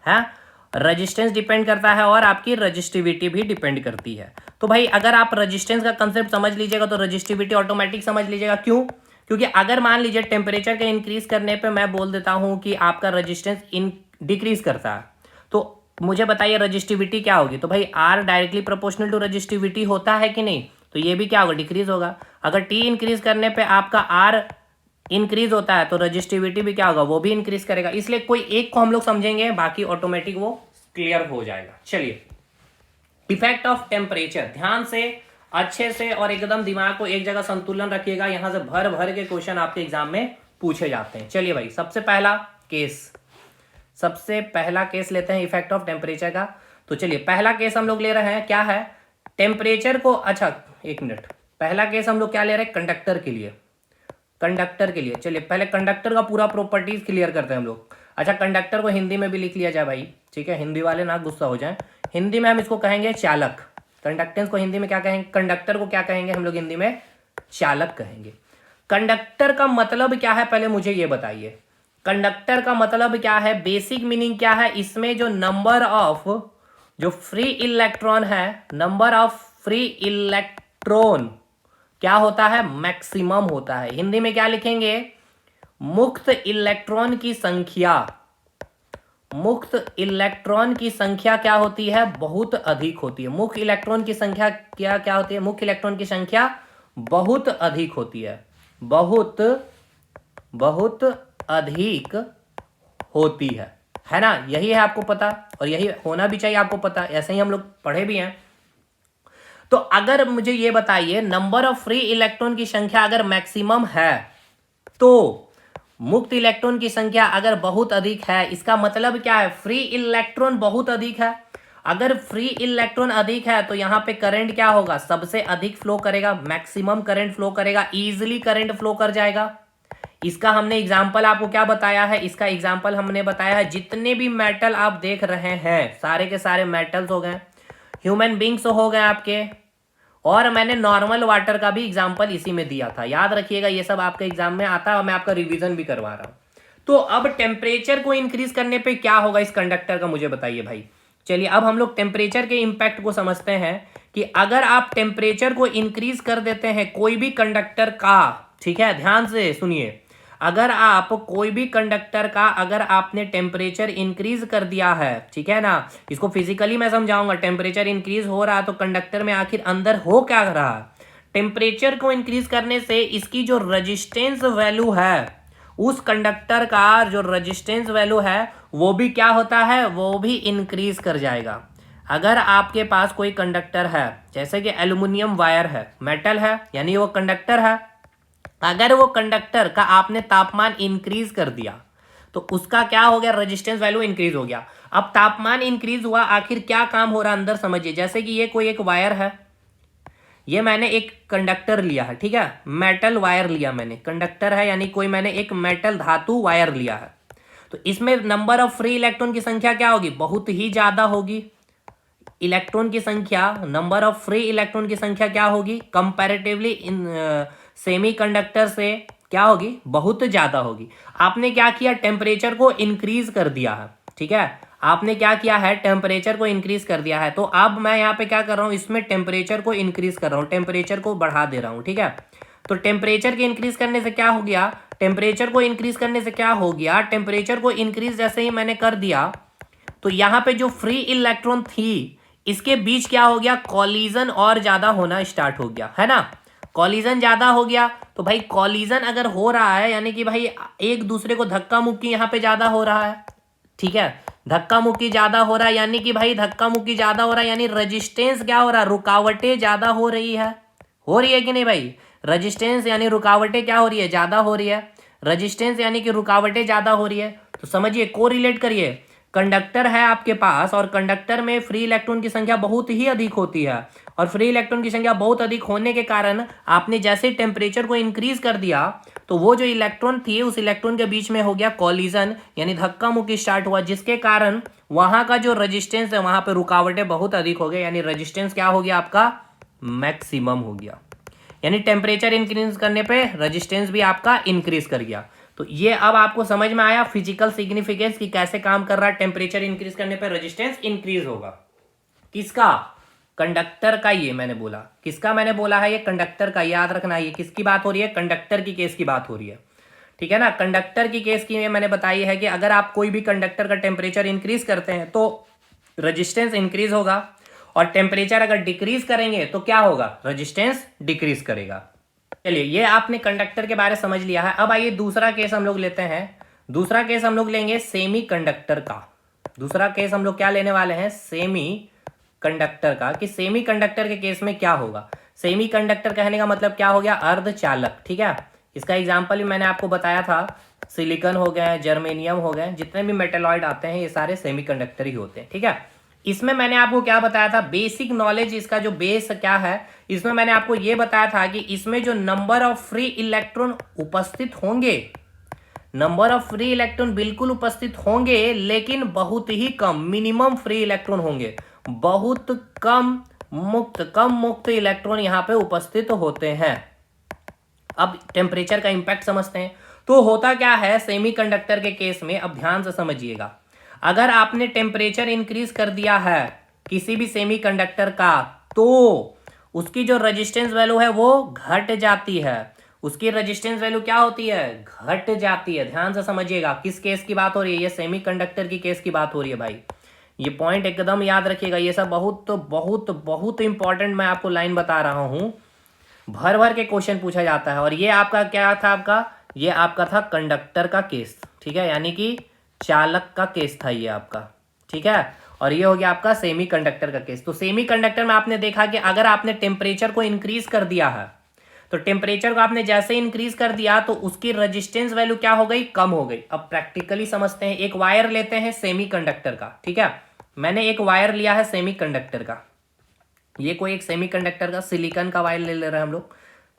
है, रेजिस्टेंस डिपेंड करता है, और आपकी रजिस्टिविटी भी डिपेंड करती है। तो भाई अगर आप रेजिस्टेंस का कंसेप्ट समझ लीजिएगा तो रजिस्टिविटी ऑटोमेटिक समझ लीजिएगा। क्यों, क्योंकि अगर मान लीजिए टेम्परेचर के इंक्रीज करने पे मैं बोल देता हूं कि आपका रेजिस्टेंस डिक्रीज करता है, तो मुझे बताइए रजिस्टिविटी क्या होगी, तो भाई R directly proportional to resistivity होता है कि नहीं, तो ये भी क्या होगा, डिक्रीज होगा। अगर टी इंक्रीज करने पे आपका आर इंक्रीज होता है तो रजिस्टिविटी भी क्या होगा, वो भी इंक्रीज करेगा। इसलिए कोई एक को हम लोग समझेंगे, बाकी ऑटोमेटिक वो क्लियर हो जाएगा। चलिए इफेक्ट ऑफ टेम्परेचर, ध्यान से अच्छे से और एकदम दिमाग को एक जगह संतुलन रखिएगा, यहां से भर भर के क्वेश्चन आपके एग्जाम में पूछे जाते हैं। चलिए भाई सबसे पहला केस लेते हैं इफेक्ट ऑफ टेम्परेचर का। तो चलिए पहला केस हम लोग ले रहे हैं, क्या है, टेम्परेचर को, अच्छा एक मिनट, पहला केस हम लोग क्या ले रहे हैं, कंडक्टर के लिए। चलिए पहले कंडक्टर का पूरा प्रॉपर्टीज क्लियर करते हैं हम लोग। अच्छा कंडक्टर को हिंदी में भी लिख लिया जाए भाई, ठीक है, हिंदी वाले ना गुस्सा हो जाए। हिंदी में हम इसको कहेंगे चालक। कंडक्टेंस को हिंदी में क्या कहेंगे, कंडक्टर को क्या कहेंगे हम लोग हिंदी में, चालक कहेंगे। कंडक्टर का मतलब क्या है पहले मुझे ये बताइए, कंडक्टर का मतलब क्या है, बेसिक मीनिंग क्या है, इसमें जो नंबर ऑफ जो फ्री इलेक्ट्रॉन है, नंबर ऑफ फ्री इलेक्ट्रॉन क्या होता है, मैक्सिमम होता है। हिंदी में क्या लिखेंगे, मुक्त इलेक्ट्रॉन की संख्या, मुक्त इलेक्ट्रॉन की संख्या क्या होती है, बहुत अधिक होती है। मुक्त इलेक्ट्रॉन की संख्या क्या क्या होती है, मुक्त इलेक्ट्रॉन की संख्या बहुत अधिक होती है, बहुत बहुत अधिक होती है ना। यही है आपको पता, और यही होना भी चाहिए आपको पता, ऐसे ही हम लोग पढ़े भी हैं। तो अगर मुझे ये बताइए, नंबर ऑफ फ्री इलेक्ट्रॉन की संख्या अगर मैक्सिमम है, तो मुक्त इलेक्ट्रॉन की संख्या अगर बहुत अधिक है, इसका मतलब क्या है, फ्री इलेक्ट्रॉन बहुत अधिक है। अगर फ्री इलेक्ट्रॉन अधिक है तो यहां पे करंट क्या होगा, सबसे अधिक फ्लो करेगा, मैक्सिमम करंट फ्लो करेगा, इजीली करंट फ्लो कर जाएगा। इसका हमने एग्जाम्पल आपको क्या बताया है, इसका एग्जाम्पल हमने बताया है जितने भी मेटल आप देख रहे हैं, सारे के सारे मेटल्स हो गए, ह्यूमन बींग्स हो गए आपके, और मैंने नॉर्मल वाटर का भी एग्जाम्पल इसी में दिया था। याद रखिएगा, ये सब आपके एग्जाम में आता है और मैं आपका रिवीजन भी करवा रहा हूं। तो अब टेम्परेचर को इंक्रीज करने पे क्या होगा इस कंडक्टर का, मुझे बताइए भाई। चलिए अब हम लोग टेम्परेचर के इम्पैक्ट को समझते हैं कि अगर आप टेम्परेचर को इंक्रीज कर देते हैं कोई भी कंडक्टर का, ठीक है, ध्यान से सुनिए, अगर आप कोई भी कंडक्टर का अगर आपने टेम्परेचर इंक्रीज कर दिया है, ठीक है ना, इसको फिजिकली मैं समझाऊंगा, टेम्परेचर इंक्रीज हो रहा तो कंडक्टर में आखिर अंदर हो क्या रहा। टेम्परेचर को इंक्रीज करने से इसकी जो रेजिस्टेंस वैल्यू है, उस कंडक्टर का जो रेजिस्टेंस वैल्यू है वो भी क्या होता है, वो भी इंक्रीज कर जाएगा। अगर आपके पास कोई कंडक्टर है, जैसे कि एल्यूमिनियम वायर है, मेटल है, यानी वो कंडक्टर है, अगर वो कंडक्टर का आपने तापमान इंक्रीज कर दिया तो उसका क्या हो गया, रेजिस्टेंस वैल्यू इंक्रीज हो गया। अब तापमान इंक्रीज हुआ, आखिर क्या काम हो रहा है अंदर समझिए। जैसे कि ये कोई एक वायर है, ये मैंने एक कंडक्टर लिया है, ठीक है, मेटल वायर लिया मैंने, कंडक्टर है यानी कोई मैंने एक मेटल धातु वायर लिया है, तो इसमें नंबर ऑफ फ्री इलेक्ट्रॉन की संख्या क्या होगी, बहुत ही ज्यादा होगी। इलेक्ट्रॉन की संख्या, नंबर ऑफ फ्री इलेक्ट्रॉन की संख्या क्या होगी, कंपैरेटिवली इन सेमी कंडक्टर से क्या होगी, बहुत ज्यादा होगी। आपने क्या किया, टेम्परेचर को इंक्रीज कर दिया है, ठीक है, आपने क्या किया है, टेम्परेचर को इंक्रीज कर दिया है। तो अब मैं यहाँ पे क्या कर रहा हूँ, इसमें टेम्परेचर को इंक्रीज कर रहा हूँ, टेम्परेचर को बढ़ा दे रहा हूँ, ठीक है। तो टेम्परेचर के इंक्रीज करने से क्या हो गया, टेम्परेचर को इंक्रीज करने से क्या हो गया, टेम्परेचर को इंक्रीज जैसे ही मैंने कर दिया तो यहाँ पे जो फ्री इलेक्ट्रॉन थी इसके बीच क्या हो गया, कॉलिजन और ज्यादा होना स्टार्ट हो गया, है ना। कॉलिजन ज्यादा हो गया तो भाई कॉलिजन अगर हो रहा है यानी कि भाई एक दूसरे को धक्का मुक्की यहाँ पे ज्यादा हो रहा है, ठीक है, धक्का मुक्की ज्यादा हो रहा है, यानी कि भाई धक्का मुक्की ज्यादा हो रहा है यानी रेजिस्टेंस क्या हो रहा है, रुकावटें ज्यादा हो रही है कि नहीं भाई। रेजिस्टेंस यानी रुकावटें क्या हो रही है, ज्यादा हो रही है, रेजिस्टेंस यानी कि रुकावटें ज्यादा हो रही है। तो समझिए, कोरिलेट करिए, कंडक्टर है आपके पास और कंडक्टर में फ्री इलेक्ट्रॉन की संख्या बहुत ही अधिक होती है, और फ्री इलेक्ट्रॉन की संख्या बहुत अधिक होने के कारण आपने जैसे टेम्परेचर को इंक्रीज कर दिया तो वो जो इलेक्ट्रॉन थी उस इलेक्ट्रॉन के बीच में हो गया कॉलिजन, यानी धक्का मुक्की स्टार्ट हुआ, जिसके कारण वहां का जो रेजिस्टेंस है वहां पे रुकावटें बहुत अधिक हो गई, यानी रेजिस्टेंस क्या हो गया आपका, मैक्सिमम हो गया। यानी टेम्परेचर इंक्रीज करने पे रेजिस्टेंस भी आपका इंक्रीज कर गया। तो ये अब आपको समझ में आया फिजिकल सिग्निफिकेंस की कैसे काम कर रहा है, टेम्परेचर इंक्रीज करने पे रेजिस्टेंस इंक्रीज होगा। किसका, कंडक्टर का, ये मैंने बोला, किसका मैंने बोला है, ये कंडक्टर का, याद रखना, ये किसकी बात हो रही है, कंडक्टर की केस की बात हो रही है, ठीक है ना। कंडक्टर की केस की मैंने बताई है कि अगर आप कोई भी कंडक्टर का टेम्परेचर इंक्रीज करते हैं तो रेजिस्टेंस इंक्रीज होगा, और टेम्परेचर अगर डिक्रीज करेंगे तो क्या होगा, रेजिस्टेंस डिक्रीज करेगा। चलिए, ये आपने कंडक्टर के बारे समझ लिया है। अब आइए दूसरा केस हम लोग लेते हैं। दूसरा केस हम लोग लेंगे सेमी कंडक्टर का। दूसरा केस हम लोग क्या लेने वाले हैं, सेमी कंडक्टर का, कि सेमी कंडक्टर के केस में क्या होगा। सेमी कंडक्टर कहने का मतलब क्या हो गया, अर्धचालक, ठीक है। इसका एग्जाम्पल भी मैंने आपको बताया था, सिलिकॉन हो गए, जर्मेनियम हो गए, जितने भी मेटेलॉइड आते हैं ये सारे सेमी कंडक्टर ही होते हैं, ठीक है। इसमें मैंने आपको क्या बताया था, बेसिक नॉलेज, इसका जो बेस क्या है, इसमें मैंने आपको यह बताया था कि इसमें जो नंबर ऑफ फ्री इलेक्ट्रॉन उपस्थित होंगे, नंबर ऑफ फ्री इलेक्ट्रॉन बिल्कुल उपस्थित होंगे लेकिन बहुत ही कम, मिनिमम फ्री इलेक्ट्रॉन होंगे, बहुत कम मुक्त इलेक्ट्रॉन यहां पे उपस्थित होते हैं। अब टेम्परेचर का इम्पैक्ट समझते हैं। तो होता क्या है सेमीकंडक्टर के केस में, अब ध्यान से समझिएगा, अगर आपने टेम्परेचर इंक्रीज कर दिया है किसी भी सेमीकंडक्टर का, तो उसकी जो रेजिस्टेंस वैल्यू है वो घट जाती है। उसकी रेजिस्टेंस वैल्यू क्या होती है? घट जाती है। ध्यान से समझिएगा किस केस की बात हो रही है, ये सेमीकंडक्टर की केस की बात हो रही है भाई। ये पॉइंट एकदम याद रखिएगा, ये सब बहुत बहुत बहुत इंपॉर्टेंट मैं आपको लाइन बता रहा हूं, भर भर के क्वेश्चन पूछा जाता है। और ये आपका क्या था? ये आपका था कंडक्टर का केस, ठीक है, यानी कि चालक का केस था ये आपका, ठीक है। और ये हो गया आपका सेमीकंडक्टर का केस। तो सेमीकंडक्टर में आपने देखा कि अगर आपने टेम्परेचर को इंक्रीज कर दिया है, तो टेम्परेचर को आपने जैसे इंक्रीज कर दिया तो उसकी रेजिस्टेंस वैल्यू क्या हो गई? कम हो गई। अब प्रैक्टिकली समझते हैं। एक वायर लेते हैं सेमीकंडक्टर का, ठीक है, मैंने एक वायर लिया है सेमीकंडक्टर का, ये कोई एक सेमीकंडक्टर का सिलिकॉन का वायर ले रहे हैं हम लोग,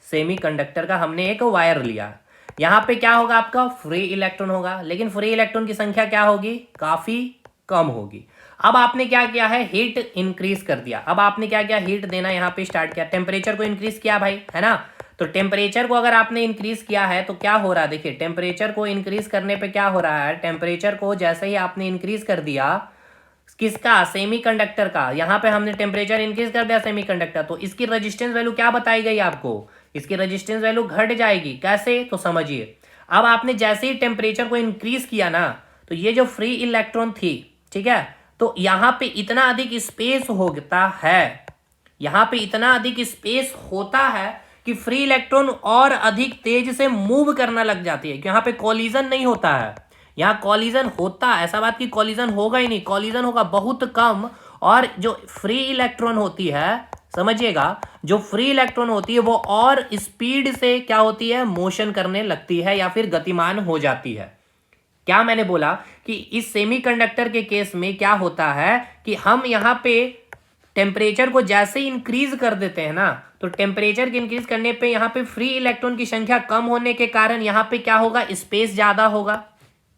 सेमीकंडक्टर का हमने एक वायर लिया। यहां पे क्या होगा? आपका फ्री इलेक्ट्रॉन होगा, लेकिन फ्री इलेक्ट्रॉन की संख्या क्या होगी? काफी कम होगी। अब आपने क्या किया है? हीट इंक्रीज कर दिया। अब आपने क्या किया? हीट देना यहां पे स्टार्ट किया, टेम्परेचर को इंक्रीज किया भाई, है ना। तो टेम्परेचर को अगर आपने इंक्रीज किया है तो क्या हो रहा है? देखिए टेम्परेचर को इंक्रीज करने पे क्या हो रहा है, टेम्परेचर को जैसे ही आपने इंक्रीज कर दिया, किसका? सेमीकंडक्टर का। यहां पे हमने टेम्परेचर इंक्रीज कर दिया सेमीकंडक्टर, तो इसकी रेजिस्टेंस वैल्यू क्या बताई गई आपको? इसकी रेजिस्टेंस वैल्यू घट जाएगी। कैसे? तो समझिए, अब आपने जैसे ही टेम्परेचर को इंक्रीज किया ना, तो ये जो फ्री इलेक्ट्रॉन थी, ठीक है, तो यहां पे इतना अधिक स्पेस होता है, यहां पे इतना अधिक स्पेस होता है कि फ्री इलेक्ट्रॉन और अधिक तेज से मूव करना लग जाती है। यहां पे कॉलिजन नहीं होता है, यहां कॉलिजन होता है, ऐसा बात कि कॉलिजन होगा ही नहीं, कॉलिजन होगा बहुत कम। और जो फ्री इलेक्ट्रॉन होती है, समझिएगा, जो फ्री इलेक्ट्रॉन होती है वो और स्पीड से क्या होती है? मोशन करने लगती है या फिर गतिमान हो जाती है। क्या मैंने बोला कि इस सेमीकंडक्टर के केस में क्या होता है कि हम यहां पे टेम्परेचर को जैसे ही इंक्रीज कर देते हैं ना, तो टेम्परेचर के इंक्रीज करने पे यहां पे फ्री इलेक्ट्रॉन की संख्या कम होने के कारण यहां पे क्या होगा? स्पेस ज्यादा होगा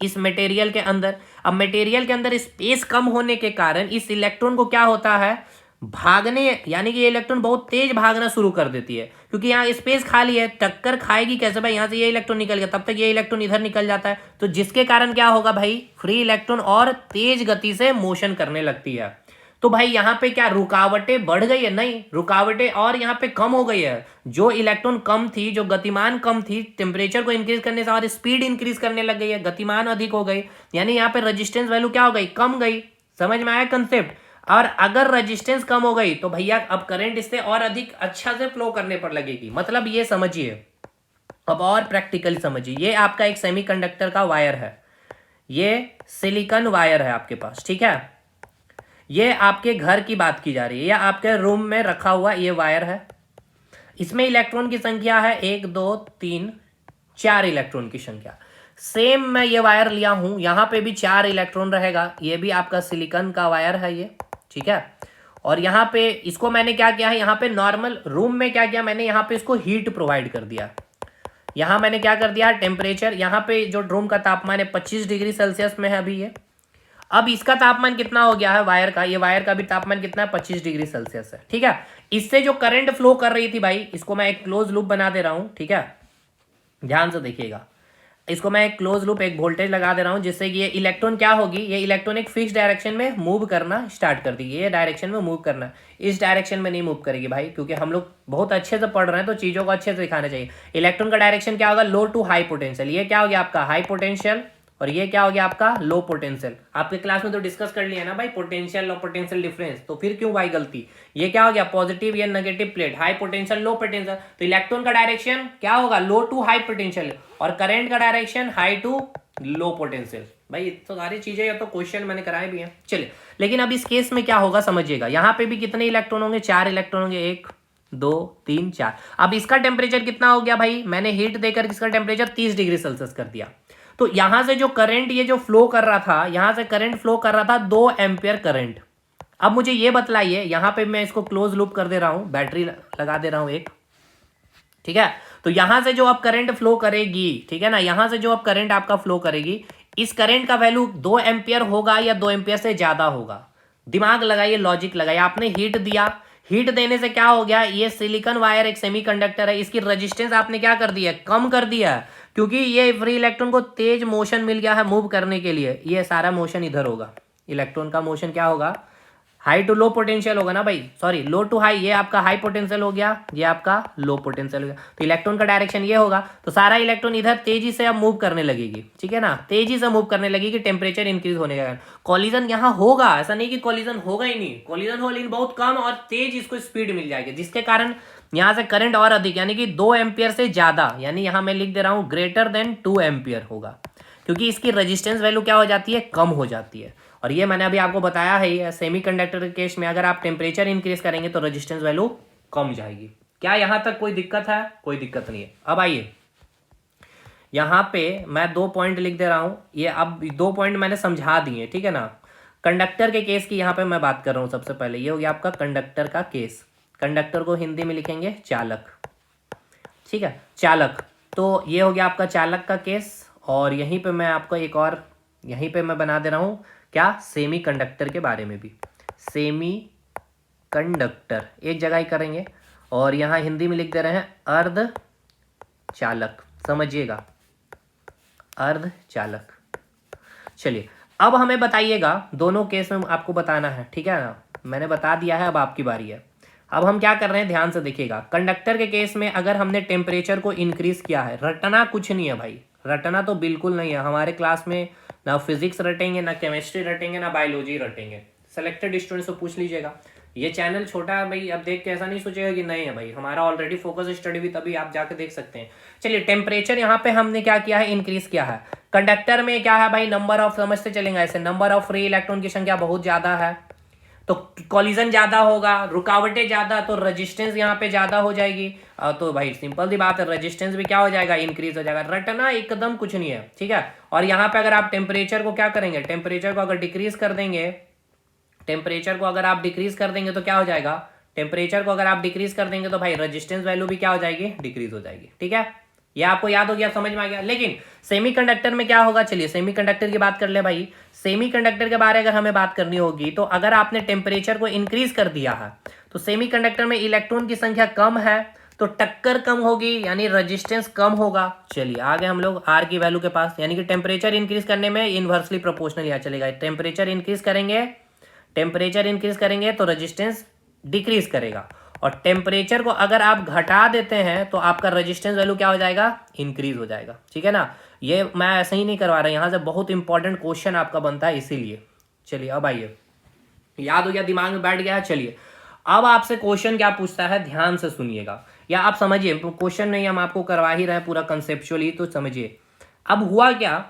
इस मटेरियल के अंदर। अब मटेरियल के अंदर स्पेस कम होने के कारण इस इलेक्ट्रॉन को क्या होता है? भागने, यानी कि ये इलेक्ट्रॉन बहुत तेज भागना शुरू कर देती है, क्योंकि यहाँ स्पेस खाली है। टक्कर खाएगी कैसे भाई? यहाँ से ये इलेक्ट्रॉन निकल गया, तब तक ये इलेक्ट्रॉन इधर निकल जाता है, तो जिसके कारण क्या होगा भाई? फ्री इलेक्ट्रॉन और तेज गति से मोशन करने लगती है। तो भाई यहाँ पे क्या रुकावटें बढ़ गई है? नहीं, रुकावटें और यहाँ पे कम हो गई है। जो इलेक्ट्रॉन कम थी, जो गतिमान कम थी, टेम्परेचर को इंक्रीज करने से और स्पीड इंक्रीज करने लग गई है, गतिमान अधिक हो गई, यानी यहाँ पे रेजिस्टेंस वैल्यू क्या हो गई? कम गई। समझ में आया कंसेप्ट? और अगर रेजिस्टेंस कम हो गई तो भैया अब करंट इससे और अधिक अच्छा से फ्लो करने पर लगेगी। मतलब ये समझिए, अब और प्रैक्टिकली समझिए, ये आपका एक सेमीकंडक्टर का वायर है, ये सिलिकॉन वायर है आपके पास, ठीक है। ये आपके घर की बात की जा रही है या आपके रूम में रखा हुआ ये वायर है। इसमें इलेक्ट्रॉन की संख्या है 1 2 3 4 इलेक्ट्रॉन की संख्या। सेम मैं ये वायर लिया हूं, यहां पे भी 4 इलेक्ट्रॉन रहेगा। ये भी आपका सिलिकॉन का वायर है ये, ठीक है। और यहाँ पे इसको मैंने क्या किया है, यहाँ पे नॉर्मल रूम में क्या किया मैंने, यहाँ पे इसको हीट प्रोवाइड कर दिया। यहाँ मैंने क्या कर दिया? टेम्परेचर, यहाँ पे जो रूम का तापमान है 25 डिग्री सेल्सियस में है अभी ये। अब इसका तापमान कितना हो गया है वायर का? ये वायर का भी तापमान कितना है? 25 डिग्री सेल्सियस है, ठीक है। इससे जो करंट फ्लो कर रही थी भाई, इसको मैं एक क्लोज लूप बना दे रहा हूं, ठीक है, ध्यान से देखिएगा। इसको मैं एक क्लोज लूप, एक वोल्टेज लगा दे रहा हूं, जिससे कि ये इलेक्ट्रॉन क्या होगी? ये इलेक्ट्रॉन एक फिक्स डायरेक्शन में मूव करना स्टार्ट कर देगी। ये डायरेक्शन में मूव करना, इस डायरेक्शन में नहीं मूव करेगी भाई, क्योंकि हम लोग बहुत अच्छे से पढ़ रहे हैं तो चीज़ों को अच्छे से दिखाना चाहिए। इलेक्ट्रॉन का डायरेक्शन क्या होगा? Low to high potential. ये क्या हो गया आपका? High potential. और ये क्या हो गया आपका? Low potential. आपके क्लास में तो डिस्कस कर लिया ना भाई, पोटेंशियल और पोटेंशियल डिफरेंस, तो फिर क्यों भाई गलती? ये क्या हो गया? पॉजिटिव या negative plate, high potential low potential. तो इलेक्ट्रॉन का डायरेक्शन क्या होगा? Low to high potential. और करंट का direction high to low potential. भाई तो सारी चीजें या तो क्वेश्चन मैंने कराए भी हैं। चलिए, लेकिन अब इस केस में क्या होगा समझिएगा। यहाँ पे भी कितने इलेक्ट्रॉन होंगे? 4 इलेक्ट्रॉन होंगे, 1 2 3 4। अब इसका टेम्परेचर कितना हो गया भाई? मैंने हीट देकर इसका टेम्परेचर 30 डिग्री सेल्सियस कर दिया। तो यहां से जो करंट ये जो फ्लो कर रहा था, यहां से करंट फ्लो कर रहा था 2 एम्पियर करंट। अब मुझे ये बतलाइए, यहां पे मैं इसको क्लोज लूप कर दे रहा हूं, बैटरी लगा दे रहा हूं एक, ठीक है। तो यहां से जो अब करंट फ्लो करेगी, ठीक है ना, यहां से जो अब करंट आपका फ्लो करेगी, इस करंट का वैल्यू 2 एम्पियर होगा या 2 एम्पियर से ज्यादा होगा? दिमाग लगाइए, लॉजिक लगाइए। आपने हीट दिया, हीट देने से क्या हो गया, ये सिलिकॉन वायर एक सेमीकंडक्टर है, इसकी रेजिस्टेंस आपने क्या कर दिया है, कम कर दिया है, क्योंकि ये फ्री इलेक्ट्रॉन को तेज मोशन मिल गया है मूव करने के लिए। ये सारा मोशन इधर होगा, इलेक्ट्रॉन का मोशन क्या होगा, हाई टू लो पोटेंशियल होगा ना भाई, सॉरी लो टू हाई, ये आपका हाई पोटेंशियल हो गया, ये आपका लो पोटेंशियल हो गया, तो इलेक्ट्रॉन का डायरेक्शन ये होगा, तो सारा इलेक्ट्रॉन इधर तेजी से अब मूव करने लगेगी, ठीक है ना, तेजी से मूव करने लगेगी टेम्परेचर इंक्रीज होने के कारण। कॉलिजन यहाँ होगा, ऐसा नहीं कि कॉलिजन होगा ही नहीं, कॉलिजन हो लेकिन बहुत कम और तेज इसको स्पीड मिल जाएगी, जिसके कारण यहाँ से करंट और अधिक यानी कि 2 एम्पियर से ज्यादा, यानी यहाँ मैं लिख दे रहा हूँ ग्रेटर देन 2 एम्पियर होगा, क्योंकि इसकी रेजिस्टेंस वैल्यू क्या हो जाती है, कम हो जाती है। और ये मैंने अभी आपको बताया है, सेमीकंडक्टर के केस में अगर आप टेम्परेचर इंक्रीज करेंगे तो रेजिस्टेंस वैल्यू कम जाएगी। क्या यहां तक कोई दिक्कत है, कोई दिक्कत नहीं है। अब आइए यहां पे मैं 2 पॉइंट लिख दे रहा हूं, ये अब 2 पॉइंट मैंने समझा दिए, ठीक है ना। कंडक्टर के केस की यहां पे मैं बात कर रहा हूं। सबसे पहले ये हो गया आपका कंडक्टर का केस, कंडक्टर को हिंदी में लिखेंगे चालक, ठीक है, चालक। तो ये हो गया आपका चालक का केस, और यहीं पे मैं आपको एक और यहीं पे मैं बना दे रहा हूं क्या, सेमी कंडक्टर के बारे में भी, सेमी कंडक्टर एक जगह ही करेंगे, और यहां हिंदी में लिख दे रहे हैं अर्ध चालक, समझिएगा, अर्ध चालक। चलिए अब हमें बताइएगा, दोनों केस में आपको बताना है, ठीक है ना, मैंने बता दिया है, अब आपकी बारी है। अब हम क्या कर रहे हैं, ध्यान से देखिएगा। कंडक्टर के केस में अगर हमने टेम्परेचर को इंक्रीज किया है, रटना कुछ नहीं है भाई, रटना तो बिल्कुल नहीं है। हमारे क्लास में ना फिजिक्स रटेंगे, ना केमिस्ट्री रटेंगे, ना बायोलॉजी रटेंगे, सेलेक्टेड स्टूडेंट्स से पूछ लीजिएगा। ये चैनल छोटा है भाई, अब देख के ऐसा नहीं सोचेगा कि नहीं है भाई, हमारा ऑलरेडी फोकस स्टडी भी, तभी आप जाके देख सकते हैं। चलिए टेम्परेचर यहाँ पे हमने क्या किया है, इंक्रीज किया है। कंडक्टर में क्या है भाई, नंबर ऑफ, समझते चलेंगे ऐसे, नंबर ऑफ फ्री इलेक्ट्रॉन की संख्या बहुत ज्यादा है, तो कॉलिजन ज्यादा होगा, रुकावटें ज्यादा, तो रेजिस्टेंस यहाँ पे ज्यादा हो जाएगी। तो भाई सिंपल सी बात है, रेजिस्टेंस भी क्या हो जाएगा, इंक्रीज हो जाएगा। रटना एकदम कुछ नहीं है, ठीक है। और यहाँ पे अगर आप टेम्परेचर को क्या करेंगे, टेम्परेचर को अगर डिक्रीज कर देंगे, टेम्परेचर को अगर आप डिक्रीज कर देंगे तो क्या हो जाएगा, टेम्परेचर को अगर आप डिक्रीज कर देंगे तो भाई रेजिस्टेंस वैल्यू भी क्या हो जाएगी, डिक्रीज हो जाएगी, ठीक है। ये आपको याद हो गया, समझ में आ गया। लेकिन सेमीकंडक्टर में क्या होगा, चलिए सेमीकंडक्टर की बात कर ले भाई। सेमीकंडक्टर के बारे में अगर हमें बात करनी होगी, तो अगर आपने टेम्परेचर को इंक्रीज कर दिया है, तो सेमीकंडक्टर में इलेक्ट्रॉन की संख्या कम है, तो टक्कर कम होगी, यानी रेजिस्टेंस कम होगा। चलिए आगे हम लोग आर की वैल्यू के पास, यानी कि टेम्परेचर इंक्रीज करने में इनवर्सली प्रोपोर्शनल यहाँ चलेगा। टेम्परेचर इंक्रीज करेंगे, टेम्परेचर इंक्रीज करेंगे तो रेजिस्टेंस डिक्रीज करेगा, और टेम्परेचर को अगर आप घटा देते हैं तो आपका रेजिस्टेंस वैल्यू क्या हो जाएगा, इंक्रीज हो जाएगा, ठीक है ना। ये मैं ऐसे ही नहीं करवा रहा, यहाँ से बहुत इंपॉर्टेंट क्वेश्चन आपका बनता है, इसीलिए। चलिए अब आइए, याद हो गया, दिमाग में बैठ गया है। चलिए अब आपसे क्वेश्चन क्या पूछता है, ध्यान से सुनिएगा, या आप समझिए, क्वेश्चन नहीं, हम आपको करवा ही रहे हैं पूरा कंसेप्चुअली, तो समझिए। अब हुआ क्या,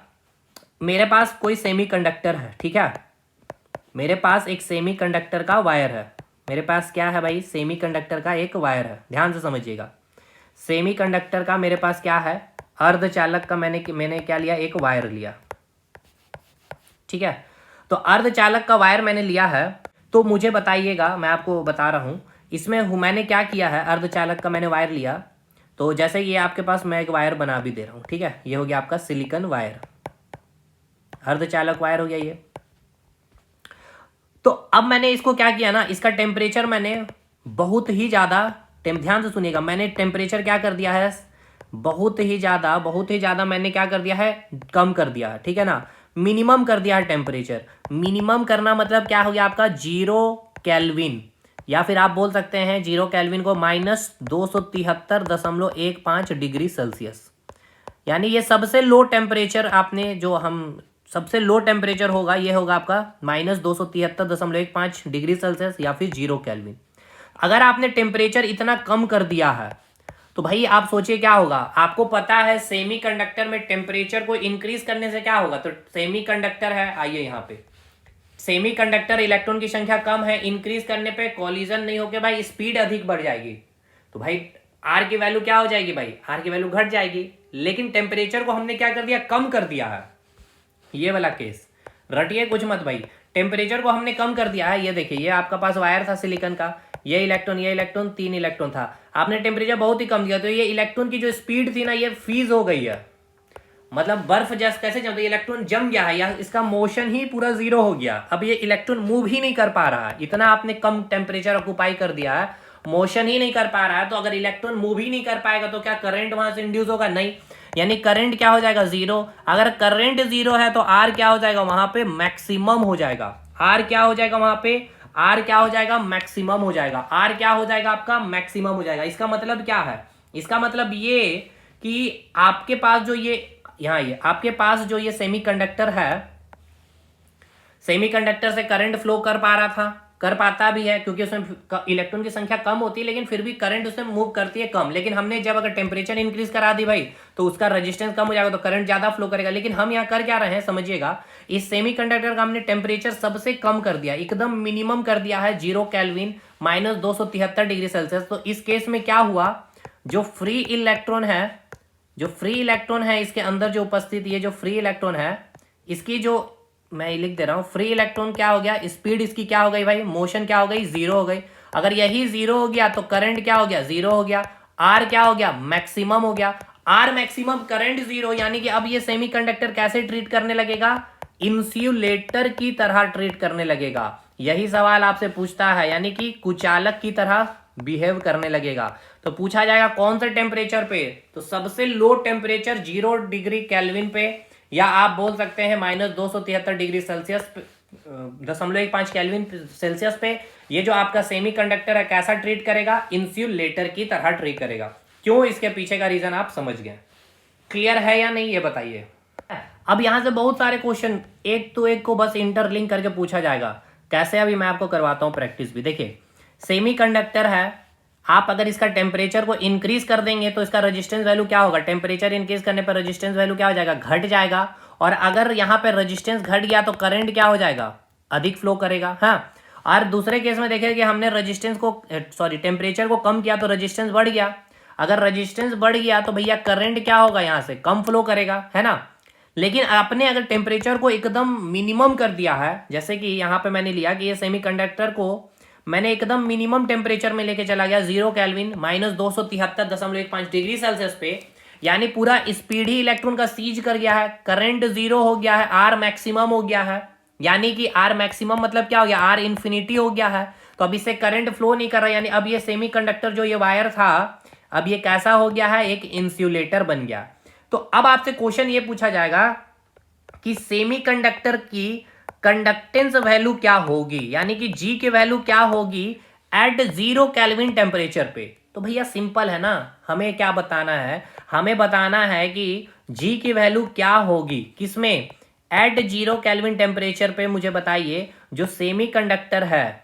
मेरे पास कोई सेमीकंडक्टर है, ठीक है, मेरे पास एक सेमीकंडक्टर का वायर है, मेरे पास क्या है भाई, सेमीकंडक्टर का एक वायर है, ध्यान से समझिएगा। सेमीकंडक्टर का मेरे पास क्या है, अर्धचालक का मैंने क्या लिया, एक वायर लिया, ठीक है। तो अर्धचालक का वायर मैंने लिया है, तो मुझे बताइएगा, मैं आपको बता रहा हूं, इसमें मैंने क्या किया है, अर्धचालक का मैंने वायर लिया, तो जैसे ये आपके पास मैं एक वायर बना भी दे रहा हूं, ठीक है, ये हो गया आपका सिलिकॉन वायर, अर्धचालक वायर हो गया ये। तो अब मैंने इसको क्या किया ना, इसका टेम्परेचर मैंने बहुत ही ज़्यादा, ध्यान से सुनिएगा, मैंने टेम्परेचर क्या कर दिया है, बहुत ही ज़्यादा मैंने क्या कर दिया है, कम कर दिया है, ठीक है ना, मिनिमम कर दिया है टेम्परेचर। मिनिमम करना मतलब क्या हो गया आपका, 0 केल्विन, या फिर आप बोल सकते हैं 0 केल्विन को -273.15 डिग्री सेल्सियस, यानी ये सबसे लो टेम्परेचर आपने, जो हम सबसे लो टेम्परेचर होगा, ये होगा आपका -273.15 डिग्री सेल्सियस या फिर 0 केल्विन। अगर आपने टेम्परेचर इतना कम कर दिया है तो भाई आप सोचिए क्या होगा। आपको पता है सेमीकंडक्टर में टेम्परेचर को इंक्रीज करने से क्या होगा, तो सेमीकंडक्टर है, आइए यहाँ पे, सेमीकंडक्टर इलेक्ट्रॉन की संख्या कम है, इंक्रीज करने पे कॉलिजन नहीं होके भाई स्पीड अधिक बढ़ जाएगी, तो भाई आर की वैल्यू क्या हो जाएगी भाई, आर की वैल्यू घट जाएगी। लेकिन टेम्परेचर को हमने क्या कर दिया, कम कर दिया है, ये वाला केस रटिए कुछ मत भाई, टेम्परेचर को हमने कम कर दिया है। ये देखिए, ये आपका पास वायर था सिलिकॉन का, ये इलेक्ट्रॉन 3 इलेक्ट्रॉन था, आपने टेम्परेचर बहुत ही कम दिया, तो ये इलेक्ट्रॉन की जो स्पीड थी ना, ये फ्रीज हो गई है, मतलब बर्फ जैसे कैसे जमता है, इलेक्ट्रॉन जम गया है या इसका मोशन ही पूरा जीरो हो गया, अब ये इलेक्ट्रॉन मूव ही नहीं कर पा रहा है, इतना आपने कम टेम्परेचर ऑक्यूपाई कर दिया है, मोशन ही नहीं कर पा रहा है, तो अगर इलेक्ट्रॉन मूव ही नहीं कर पाएगा तो क्या करंट वहां से इंड्यूस होगा? नहीं, यानी करंट क्या हो जाएगा? जीरो। अगर करंट जीरो है तो आर क्या हो जाएगा वहां पे? मैक्सिमम हो जाएगा। आर क्या हो जाएगा वहां पे? आर क्या हो जाएगा? मैक्सिमम हो जाएगा। आर क्या हो जाएगा आपका? मैक्सिमम हो जाएगा। इसका मतलब क्या है? इसका मतलब ये कि आपके पास जो ये यहाँ ये आपके पास जो ये सेमीकंडक्टर है, सेमीकंडक्टर से करंट फ्लो कर पा रहा था, कर पाता भी है क्योंकि उसमें इलेक्ट्रॉन की संख्या कम होती है, लेकिन फिर भी करंट उसमें मूव करती है कम। लेकिन हमने जब अगर टेम्परेचर इंक्रीज करा दी भाई तो उसका रेजिस्टेंस कम हो जाएगा, तो करंट ज्यादा फ्लो करेगा। लेकिन हम यहाँ कर क्या रहे हैं समझिएगा, इस सेमीकंडक्टर का हमने टेम्परेचर सबसे कम कर दिया, एकदम मिनिमम कर दिया है, 0 केल्विन -273 डिग्री सेल्सियस। तो इस केस में क्या हुआ, जो फ्री इलेक्ट्रॉन है, जो फ्री इलेक्ट्रॉन है इसके अंदर जो उपस्थित, ये जो फ्री इलेक्ट्रॉन है इसकी जो मैं लिख दे रहा हूं, फ्री इलेक्ट्रॉन क्या हो गया, स्पीड इसकी क्या हो गई भाई, मोशन क्या हो गई, जीरो हो गई। अगर यही जीरो हो गया तो करंट क्या हो गया, जीरो हो गया। आर क्या हो गया, मैक्सिमम हो गया। आर मैक्सिमम, करंट जीरो, यानी कि अब ये सेमीकंडक्टर कैसे ट्रीट करने लगेगा, इंसुलेटर की तरह ट्रीट करने लगेगा। यही सवाल आपसे पूछता है, यानी कि कुचालक की तरह बिहेव करने लगेगा। तो पूछा जाएगा कौन से टेम्परेचर पे, तो सबसे लो टेम्परेचर 0 डिग्री केल्विन पे, या आप बोल सकते हैं -273 डिग्री सेल्सियस, 0.15 केल्विन सेल्सियस पे ये जो आपका सेमीकंडक्टर है कैसा ट्रीट करेगा, इंसुलेटर की तरह ट्रीट करेगा। क्यों, इसके पीछे का रीजन आप समझ गए। क्लियर है या नहीं ये बताइए। अब यहां से बहुत सारे क्वेश्चन एक तो एक को बस इंटरलिंक करके पूछा जाएगा। कैसे, अभी मैं आपको करवाता हूं प्रैक्टिस भी। देखिए सेमीकंडक्टर है, आप अगर इसका टेम्परेचर को इंक्रीज कर देंगे तो इसका रेजिस्टेंस वैल्यू क्या होगा, टेम्परेचर इंक्रीज करने पर रेजिस्टेंस वैल्यू क्या हो जाएगा, घट जाएगा। और अगर यहाँ पे रेजिस्टेंस घट गया तो करंट क्या हो जाएगा, अधिक फ्लो करेगा। हाँ, और दूसरे केस में देखें कि हमने रेजिस्टेंस को सॉरी टेम्परेचर को कम किया तो रेजिस्टेंस बढ़ गया। अगर रेजिस्टेंस बढ़ गया तो भैया करंट क्या होगा, यहाँ से कम फ्लो करेगा, है ना। लेकिन आपने अगर टेम्परेचर को एकदम मिनिमम कर दिया है, जैसे कि यहाँ पे मैंने लिया कि ये सेमीकंडक्टर को मैंने एकदम मिनिमम टेम्परेचर में लेके चला गया, 0 केल्विन -273.15 डिग्री सेल्सियस पे, यानी पूरा स्पीड ही इलेक्ट्रॉन का सीज कर गया है, करंट जीरो हो गया है, आर मैक्सिमम हो गया है। यानी कि आर मैक्सिमम मतलब क्या हो गया, आर इन्फिनिटी हो गया है। तो अब इससे करंट फ्लो नहीं कर रहा, यानी अब ये सेमीकंडक्टर जो ये वायर था अब ये कैसा हो गया है, एक इंसुलेटर बन गया। तो अब आपसे क्वेश्चन ये पूछा जाएगा कि सेमीकंडक्टर की कंडक्टेंस वैल्यू क्या होगी, यानी कि जी की वैल्यू क्या होगी एट 0 केल्विन टेम्परेचर पे। तो भैया सिंपल है ना, हमें क्या बताना है, हमें बताना है कि जी की वैल्यू क्या होगी किसमें, एट 0 केल्विन टेम्परेचर पे। मुझे बताइए जो सेमीकंडक्टर है,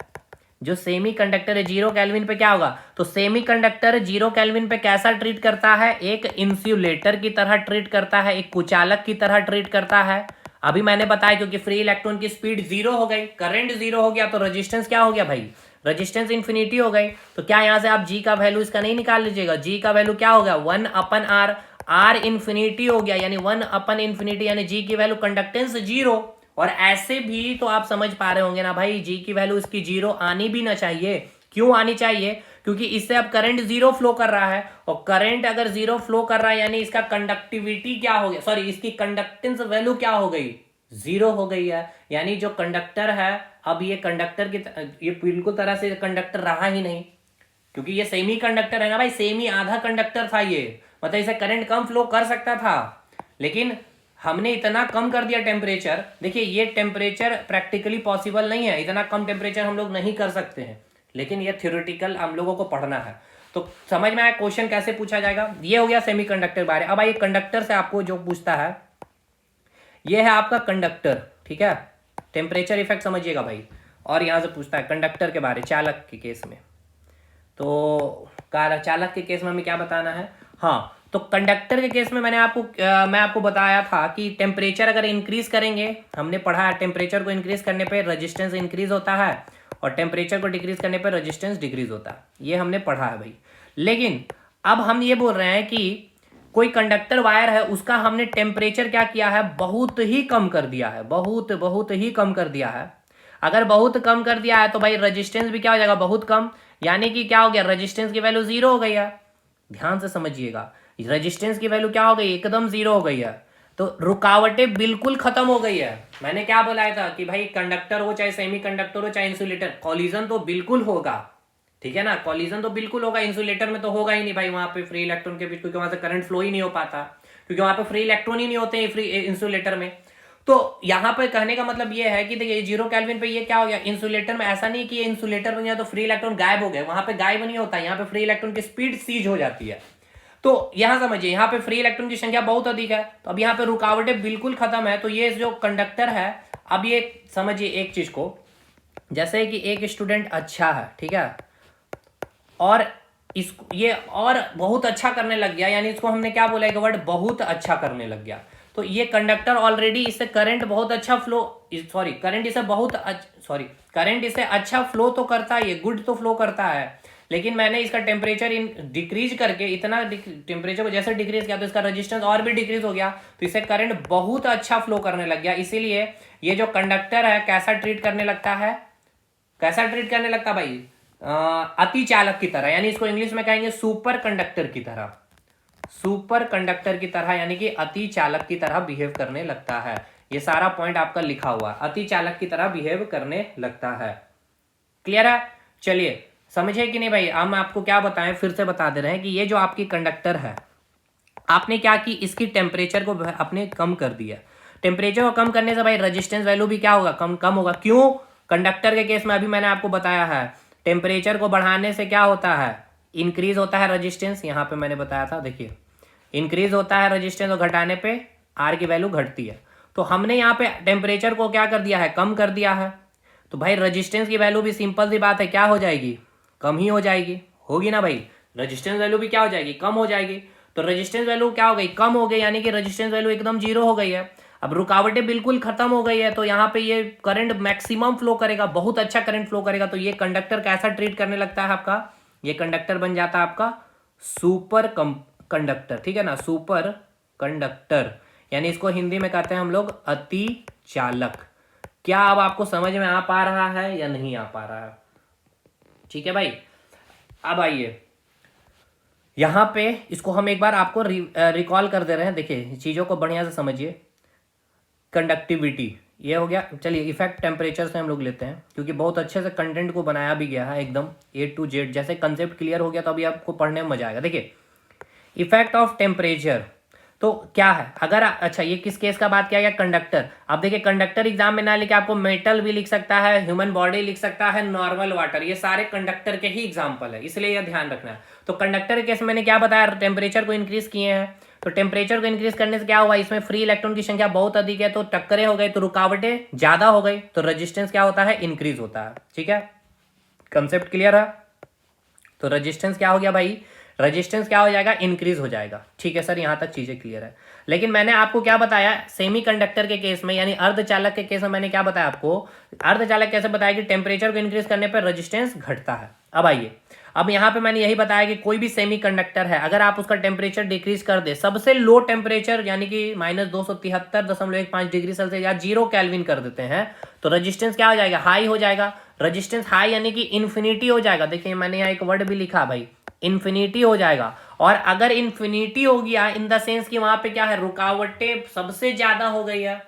जो सेमीकंडक्टर है 0 केल्विन पे क्या होगा, तो सेमीकंडक्टर 0 केल्विन पे कैसा ट्रीट करता है, एक इंसुलेटर की तरह ट्रीट करता है, एक कुचालक की तरह ट्रीट करता है। अभी मैंने बताया क्योंकि फ्री इलेक्ट्रॉन की स्पीड जीरो हो गई, करंट जीरो हो गया, तो रेजिस्टेंस क्या हो गया भाई, रेजिस्टेंस इंफिनिटी हो गई। तो क्या यहां से आप जी का वैल्यू इसका नहीं निकाल लीजिएगा, जी का वैल्यू क्या हो गया 1/r, आर इंफिनिटी हो गया, यानी 1/इंफिनिटी, यानी जी की वैल्यू कंडक्टेंस जीरो। और ऐसे भी तो आप समझ पा रहे होंगे ना भाई, जी की वैल्यू इसकी जीरो आनी भी ना चाहिए। क्यों आनी चाहिए, क्योंकि इससे अब करंट जीरो फ्लो कर रहा है, और करंट अगर जीरो फ्लो कर रहा है यानी इसका कंडक्टिविटी क्या हो गया, सॉरी इसकी कंडक्टेंस वैल्यू क्या हो गई, जीरो हो गई है। यानी जो कंडक्टर है अब ये कंडक्टर की ये बिल्कुल तरह से कंडक्टर रहा ही नहीं, क्योंकि ये सेमी कंडक्टर है ना भाई, सेमी आधा कंडक्टर था ये, मतलब इसे करंट कम फ्लो कर सकता था, लेकिन हमने इतना कम कर दिया टेम्परेचर। देखिए ये टेम्परेचर प्रैक्टिकली पॉसिबल नहीं है, इतना कम टेम्परेचर हम लोग नहीं कर सकते हैं, लेकिन ये थ्योरेटिकल हम लोगों को पढ़ना है। तो समझ में आया क्वेश्चन कैसे पूछा जाएगा। ये हो गया सेमीकंडक्टर बारे। अब आइए कंडक्टर से आपको जो पूछता है, ये है आपका कंडक्टर, ठीक है, टेम्परेचर इफेक्ट समझिएगा भाई। और यहां से पूछता है कंडक्टर के बारे, चालक के केस में। तो चालक के केस में हमें क्या बताना है, हाँ तो कंडक्टर के केस में मैं आपको बताया था कि टेम्परेचर अगर इंक्रीज करेंगे, हमने पढ़ा है टेम्परेचर को इंक्रीज करने पे रेजिस्टेंस इंक्रीज होता है, और टेम्परेचर को डिक्रीज करने पर रेजिस्टेंस डिक्रीज होता है, ये हमने पढ़ा है भाई। लेकिन अब हम ये बोल रहे हैं कि कोई कंडक्टर वायर है, उसका हमने टेम्परेचर क्या किया है, बहुत ही कम कर दिया है, बहुत बहुत ही कम कर दिया है। अगर बहुत कम कर दिया है तो भाई रेजिस्टेंस भी क्या हो जाएगा, बहुत कम, यानी कि क्या हो गया, रेजिस्टेंस की वैल्यू जीरो हो गई है। ध्यान से समझिएगा, रेजिस्टेंस की वैल्यू क्या हो गई, एकदम जीरो हो गई है। तो रुकावटें बिल्कुल खत्म हो गई है। मैंने क्या बोला था कि भाई कंडक्टर हो चाहे सेमी कंडक्टर हो चाहे इंसुलेटर, कॉलिजन तो बिल्कुल होगा, ठीक है ना, कॉलिजन तो बिल्कुल होगा। इंसुलेटर में तो होगा ही नहीं भाई, वहां पे फ्री इलेक्ट्रॉन के बीच, क्योंकि वहां से करंट फ्लो ही नहीं हो पाता, क्योंकि वहां पे फ्री इलेक्ट्रॉन ही नहीं होते हैं फ्री इंसुलेटर में। तो यहां पर कहने का मतलब ये है कि देखिए 0 केल्विन पे ये क्या हो गया, इंसुलेटर में ऐसा नहीं कि इंसुलेटर बन गया तो फ्री इलेक्ट्रॉन गायब हो गए, वहां पे गायब नहीं होता, यहाँ पे फ्री इलेक्ट्रॉन की स्पीड सीज हो जाती है। तो यहां समझिए, यहाँ पे फ्री इलेक्ट्रॉन की संख्या बहुत अधिक है, तो अब यहाँ पे रुकावटें बिल्कुल खत्म है। तो ये जो कंडक्टर है, अब ये समझिए एक चीज को, जैसे कि एक स्टूडेंट अच्छा है, ठीक है, और इसको ये और बहुत अच्छा करने लग गया, यानी इसको हमने क्या बोला, एक वर्ड बहुत अच्छा करने लग गया। तो ये कंडक्टर ऑलरेडी, इससे करंट बहुत अच्छा फ्लो, सॉरी करंट इसे बहुत सॉरी करंट इसे अच्छा फ्लो तो करता है, ये गुड तो फ्लो करता है, लेकिन मैंने इसका टेम्परेचर डिक्रीज करके, इतना टेम्परेचर को जैसे डिक्रीज किया तो इसका रेजिस्टेंस और भी डिक्रीज हो गया, तो इसे करंट बहुत अच्छा फ्लो करने लग गया। इसीलिए ये जो कंडक्टर है कैसा ट्रीट करने लगता है, कैसा ट्रीट करने लगता है भाई, अति चालक की तरह, यानी इसको इंग्लिश में कहेंगे सुपर कंडक्टर की तरह, सुपर कंडक्टर की तरह, यानी कि अति चालक की तरह बिहेव करने लगता है। ये सारा पॉइंट आपका लिखा हुआ है, अति चालक की तरह बिहेव करने लगता है। क्लियर है? चलिए समझे कि नहीं भाई। हम आपको क्या बताएं, फिर से बता दे रहे हैं कि ये जो आपकी कंडक्टर है, आपने क्या की, इसकी टेम्परेचर को आपने कम कर दिया। टेम्परेचर को कम करने से भाई रेजिस्टेंस वैल्यू भी क्या होगा, कम होगा। क्यों? कंडक्टर के केस में अभी मैंने आपको बताया है, टेम्परेचर को बढ़ाने से क्या होता है, इंक्रीज होता है रेजिस्टेंस। यहाँ पे मैंने बताया था, देखिए इंक्रीज होता है रेजिस्टेंस, और घटाने पे आर की वैल्यू घटती है। तो हमने यहाँ पे टेम्परेचर को क्या कर दिया है, कम कर दिया है। तो भाई रेजिस्टेंस की वैल्यू भी सिंपल सी बात है, क्या हो जाएगी, कम ही हो जाएगी, होगी ना भाई। रेजिस्टेंस वैल्यू भी क्या हो जाएगी, कम हो जाएगी। तो रेजिस्टेंस वैल्यू क्या हो गई, कम हो गई, यानी कि रेजिस्टेंस वैल्यू एकदम जीरो हो गई है। अब रुकावटें बिल्कुल खत्म हो गई है, तो यहाँ पे ये करंट मैक्सिमम फ्लो करेगा, बहुत अच्छा करंट फ्लो करेगा। तो ये कंडक्टर कैसा ट्रीट करने लगता है आपका, ये कंडक्टर बन जाता है आपका सुपर कंडक्टर, ठीक है ना, सुपर कंडक्टर, यानी इसको हिंदी में कहते हैं हम लोग अति चालक। क्या अब आपको समझ में आ पा रहा है या नहीं आ पा रहा है? ठीक है भाई। अब आइए यहां पे, इसको हम एक बार आपको रिकॉल कर दे रहे हैं। देखिए चीजों को बढ़िया से समझिए। कंडक्टिविटी ये हो गया। चलिए इफेक्ट टेम्परेचर से हम लोग लेते हैं, क्योंकि बहुत अच्छे से कंटेंट को बनाया भी गया है एकदम A to Z। जैसे कंसेप्ट क्लियर हो गया तो अभी आपको पढ़ने में मजा आएगा। देखिए इफेक्ट ऑफ टेम्परेचर तो क्या है, अगर अच्छा ये किस केस का बात किया गया, कंडक्टर। अब देखिए कंडक्टर एग्जाम में ना लिखे, आपको मेटल भी लिख सकता है, ह्यूमन बॉडी लिख सकता है, नॉर्मल वाटर, ये सारे कंडक्टर के ही एग्जाम्पल है, इसलिए यह ध्यान रखना है। तो कंडक्टर के केस मैंने क्या बताया, टेम्परेचर को इंक्रीज किए हैं, तो टेम्परेचर को इंक्रीज करने से क्या हुआ, इसमें फ्री इलेक्ट्रॉन की संख्या बहुत अधिक है, तो टक्करें हो गई, तो रुकावटें ज्यादा हो गई, तो रेजिस्टेंस क्या होता है, इंक्रीज होता है। ठीक है, कंसेप्ट क्लियर है? तो रेजिस्टेंस क्या हो गया भाई, रेजिस्टेंस क्या हो जाएगा, इंक्रीज हो जाएगा। ठीक है सर, यहां तक चीजें क्लियर है। लेकिन मैंने आपको क्या बताया, सेमीकंडक्टर के केस में यानी अर्धचालक के केस में मैंने क्या बताया आपको, अर्धचालक कैसे बताया कि टेम्परेचर को इंक्रीज करने पर रेजिस्टेंस घटता है। अब आइए, अब यहाँ पे मैंने यही बताया कि कोई भी सेमीकंडक्टर है, अगर आप उसका टेम्परेचर डिक्रीज कर दे, सबसे लो टेम्परेचर यानी कि -273.15 डिग्री सेल्सियस या 0 केल्विन कर देते हैं, तो रेजिस्टेंस क्या हो जाएगा, हाई हो जाएगा। रेजिस्टेंस हाई यानी कि इन्फिनिटी हो जाएगा। देखिए मैंने यहाँ एक वर्ड भी लिखा भाई, इन्फिनिटी हो जाएगा। और अगर इन्फिनिटी हो गया इन द सेंस कि वहां पे क्या है, रुकावटें सबसे ज्यादा हो गई है,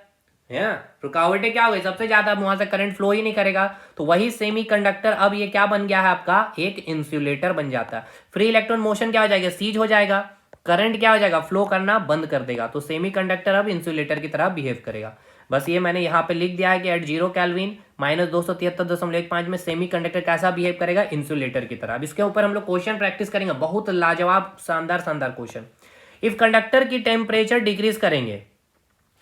रुकावटें क्या हो गई सबसे ज्यादा, वहां से करंट फ्लो ही नहीं करेगा, तो वही सेमीकंडक्टर अब ये क्या बन गया है आपका, एक इंसुलेटर बन जाता है। फ्री इलेक्ट्रॉन मोशन क्या हो जाएगा, सीज हो जाएगा, करंट क्या हो जाएगा, फ्लो करना बंद कर देगा। तो सेमीकंडक्टर अब इंसुलेटर की तरह बिहेव करेगा। बस ये मैंने यहाँ पे लिख दिया है कि एट 0 केल्विन -273.15 में सेमीकंडक्टर कैसा बिहेव करेगा, इंसुलेटर की तरह। अब इसके ऊपर हम लोग क्वेश्चन प्रैक्टिस करेंगे, बहुत लाजवाब शानदार शानदार क्वेश्चन। इफ कंडक्टर की टेम्परेचर डिक्रीज करेंगे,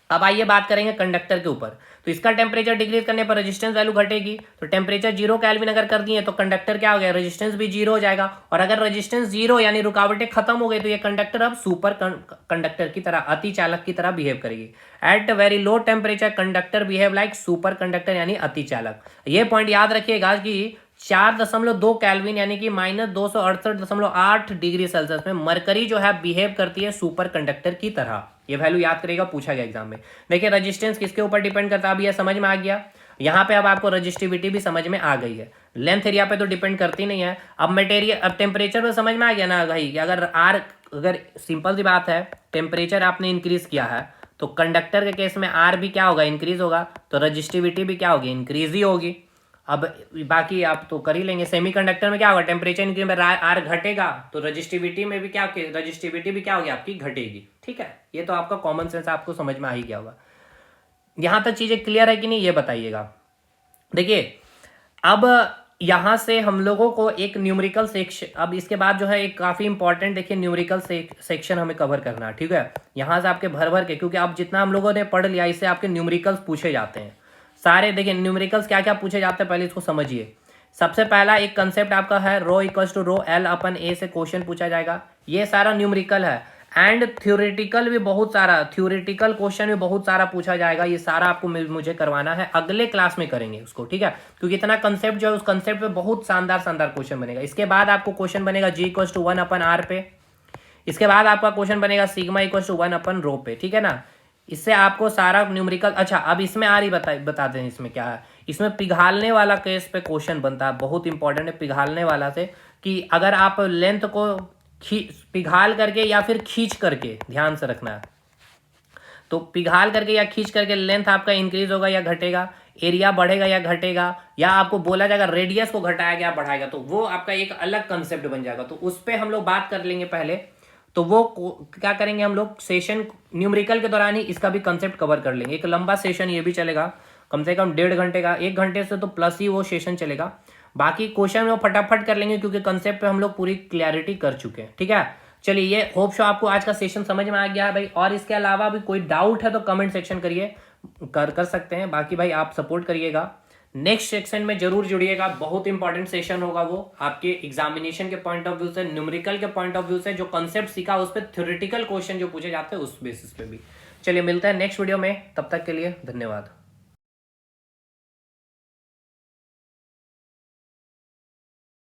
अब आइए बात करेंगे कंडक्टर के ऊपर, तो इसका टेम्परेचर डिक्रीज करने पर रेजिस्टेंस वैल्यू घटेगी। तो टेम्परेचर 0 केल्विन अगर कर दिए तो कंडक्टर क्या हो गया, रेजिस्टेंस भी 0 हो जाएगा। और अगर रेजिस्टेंस 0 यानी रुकावटें खत्म हो गई, तो ये कंडक्टर अब सुपर कंडक्टर की तरह, अति चालक की तरह बिहेव करेगी। At very low temperature conductor behave like super conductor यानी अति चालक। ये पॉइंट याद रखिएगा कि 4.2 केल्विन यानी कि -268.8 डिग्री सेल्सियस में मरकरी जो है बिहेव करती है सुपर कंडक्टर की तरह। ये वैल्यू याद करेगा, पूछा गया एग्जाम में। देखिए रेजिस्टेंस किसके ऊपर डिपेंड करता है, अब ये समझ में आ गया। यहाँ पे अब आपको रजिस्टिविटी भी समझ में आ गई है, लेंथ एरिया पे तो डिपेंड करती नहीं है। अब मटेरियल, अब टेम्परेचर पे समझ में आ गया ना भाई, कि अगर सिंपल सी बात है, टेम्परेचर आपने इंक्रीज किया है तो कंडक्टर के केस में आर भी क्या होगा, इंक्रीज होगा, तो रजिस्टिविटी भी क्या होगी, इंक्रीज ही होगी। अब बाकी आप तो कर ही लेंगे। सेमीकंडक्टर में क्या होगा, टेम्परेचर इंक्रीज में आर घटेगा, तो रजिस्टिविटी में भी क्या, रजिस्टिविटी भी क्या होगी आपकी, घटेगी। ठीक है, ये तो आपका कॉमन सेंस आपको समझ में आ ही गया होगा। यहां तक चीजें क्लियर है कि नहीं, ये बताइएगा। देखिए अब यहां से हम लोगों को एक न्यूमेरिकल सेक्शन, अब इसके बाद जो है एक काफी इंपॉर्टेंट देखिए न्यूमेरिकल सेक्शन हमें कवर करना है। ठीक है, यहां से आपके भर भर के, क्योंकि अब जितना हम लोगों ने पढ़ लिया इससे आपके न्यूमेरिकल्स पूछे जाते हैं सारे। देखिए न्यूमेरिकल्स क्या क्या पूछे जाते हैं, पहले इसको समझिए। सबसे पहला एक कंसेप्ट आपका है rho equals to rho L upon A से क्वेश्चन पूछा जाएगा, ये सारा न्यूमेरिकल है। एंड थ्योरेटिकल भी बहुत सारा, थ्योरेटिकल क्वेश्चन भी बहुत सारा पूछा जाएगा, ये सारा आपको मुझे करवाना है, अगले क्लास में करेंगे उसको। ठीक है, क्योंकि इतना कंसेप्ट जो है उस कंसेप्ट पे बहुत शानदार शानदार क्वेश्चन बनेगा। इसके बाद आपको क्वेश्चन बनेगा G equals to 1 upon are पे, इसके बाद आपका क्वेश्चन बनेगा सिग्मा इक्वल्स टू 1 अपन रो पे। ठीक है ना, इससे आपको सारा न्यूमेरिकल। अच्छा अब इसमें आ रही बताते हैं इसमें क्या है, इसमें पिघालने वाला केस पे क्वेश्चन बनता है, बहुत इंपॉर्टेंट है पिघालने वाला से, कि अगर आप लेंथ को पिघाल करके या फिर खींच करके, ध्यान से रखना है, तो पिघाल करके या खींच करके लेंथ आपका इंक्रीज होगा या घटेगा, एरिया बढ़ेगा या घटेगा, या आपको बोला जाएगा रेडियस को घटाया या बढ़ाएगा, तो वो आपका एक अलग कंसेप्ट बन जाएगा। तो उस पर हम लोग बात कर लेंगे पहले। तो वो क्या करेंगे हम लोग, सेशन न्यूमेरिकल के दौरान ही इसका भी कंसेप्ट कवर कर लेंगे। एक लंबा सेशन ये भी चलेगा, कम से कम 1.5 घंटे का, 1 घंटे से तो प्लस ही वो सेशन चलेगा। बाकी क्वेश्चन में वो फटाफट कर लेंगे क्योंकि कंसेप्ट पे हम लोग पूरी क्लैरिटी कर चुके हैं। ठीक है, चलिए ये होप शो आपको आज का सेशन समझ में आ गया है भाई। और इसके अलावा भी कोई डाउट है तो कमेंट सेक्शन करिए, कर सकते हैं। बाकी भाई आप सपोर्ट करिएगा, नेक्स्ट सेक्शन में जरूर जुड़िएगा, बहुत इंपॉर्टेंट सेशन होगा वो आपके एग्जामिनेशन के पॉइंट ऑफ व्यू से, न्यूमेरिकल के पॉइंट ऑफ व्यू से, जो कंसेप्ट सीखा उस पर थ्योरेटिकल क्वेश्चन जो पूछे जाते हैं उस बेसिस पे भी। चलिए मिलते हैं नेक्स्ट वीडियो में, तब तक के लिए धन्यवाद।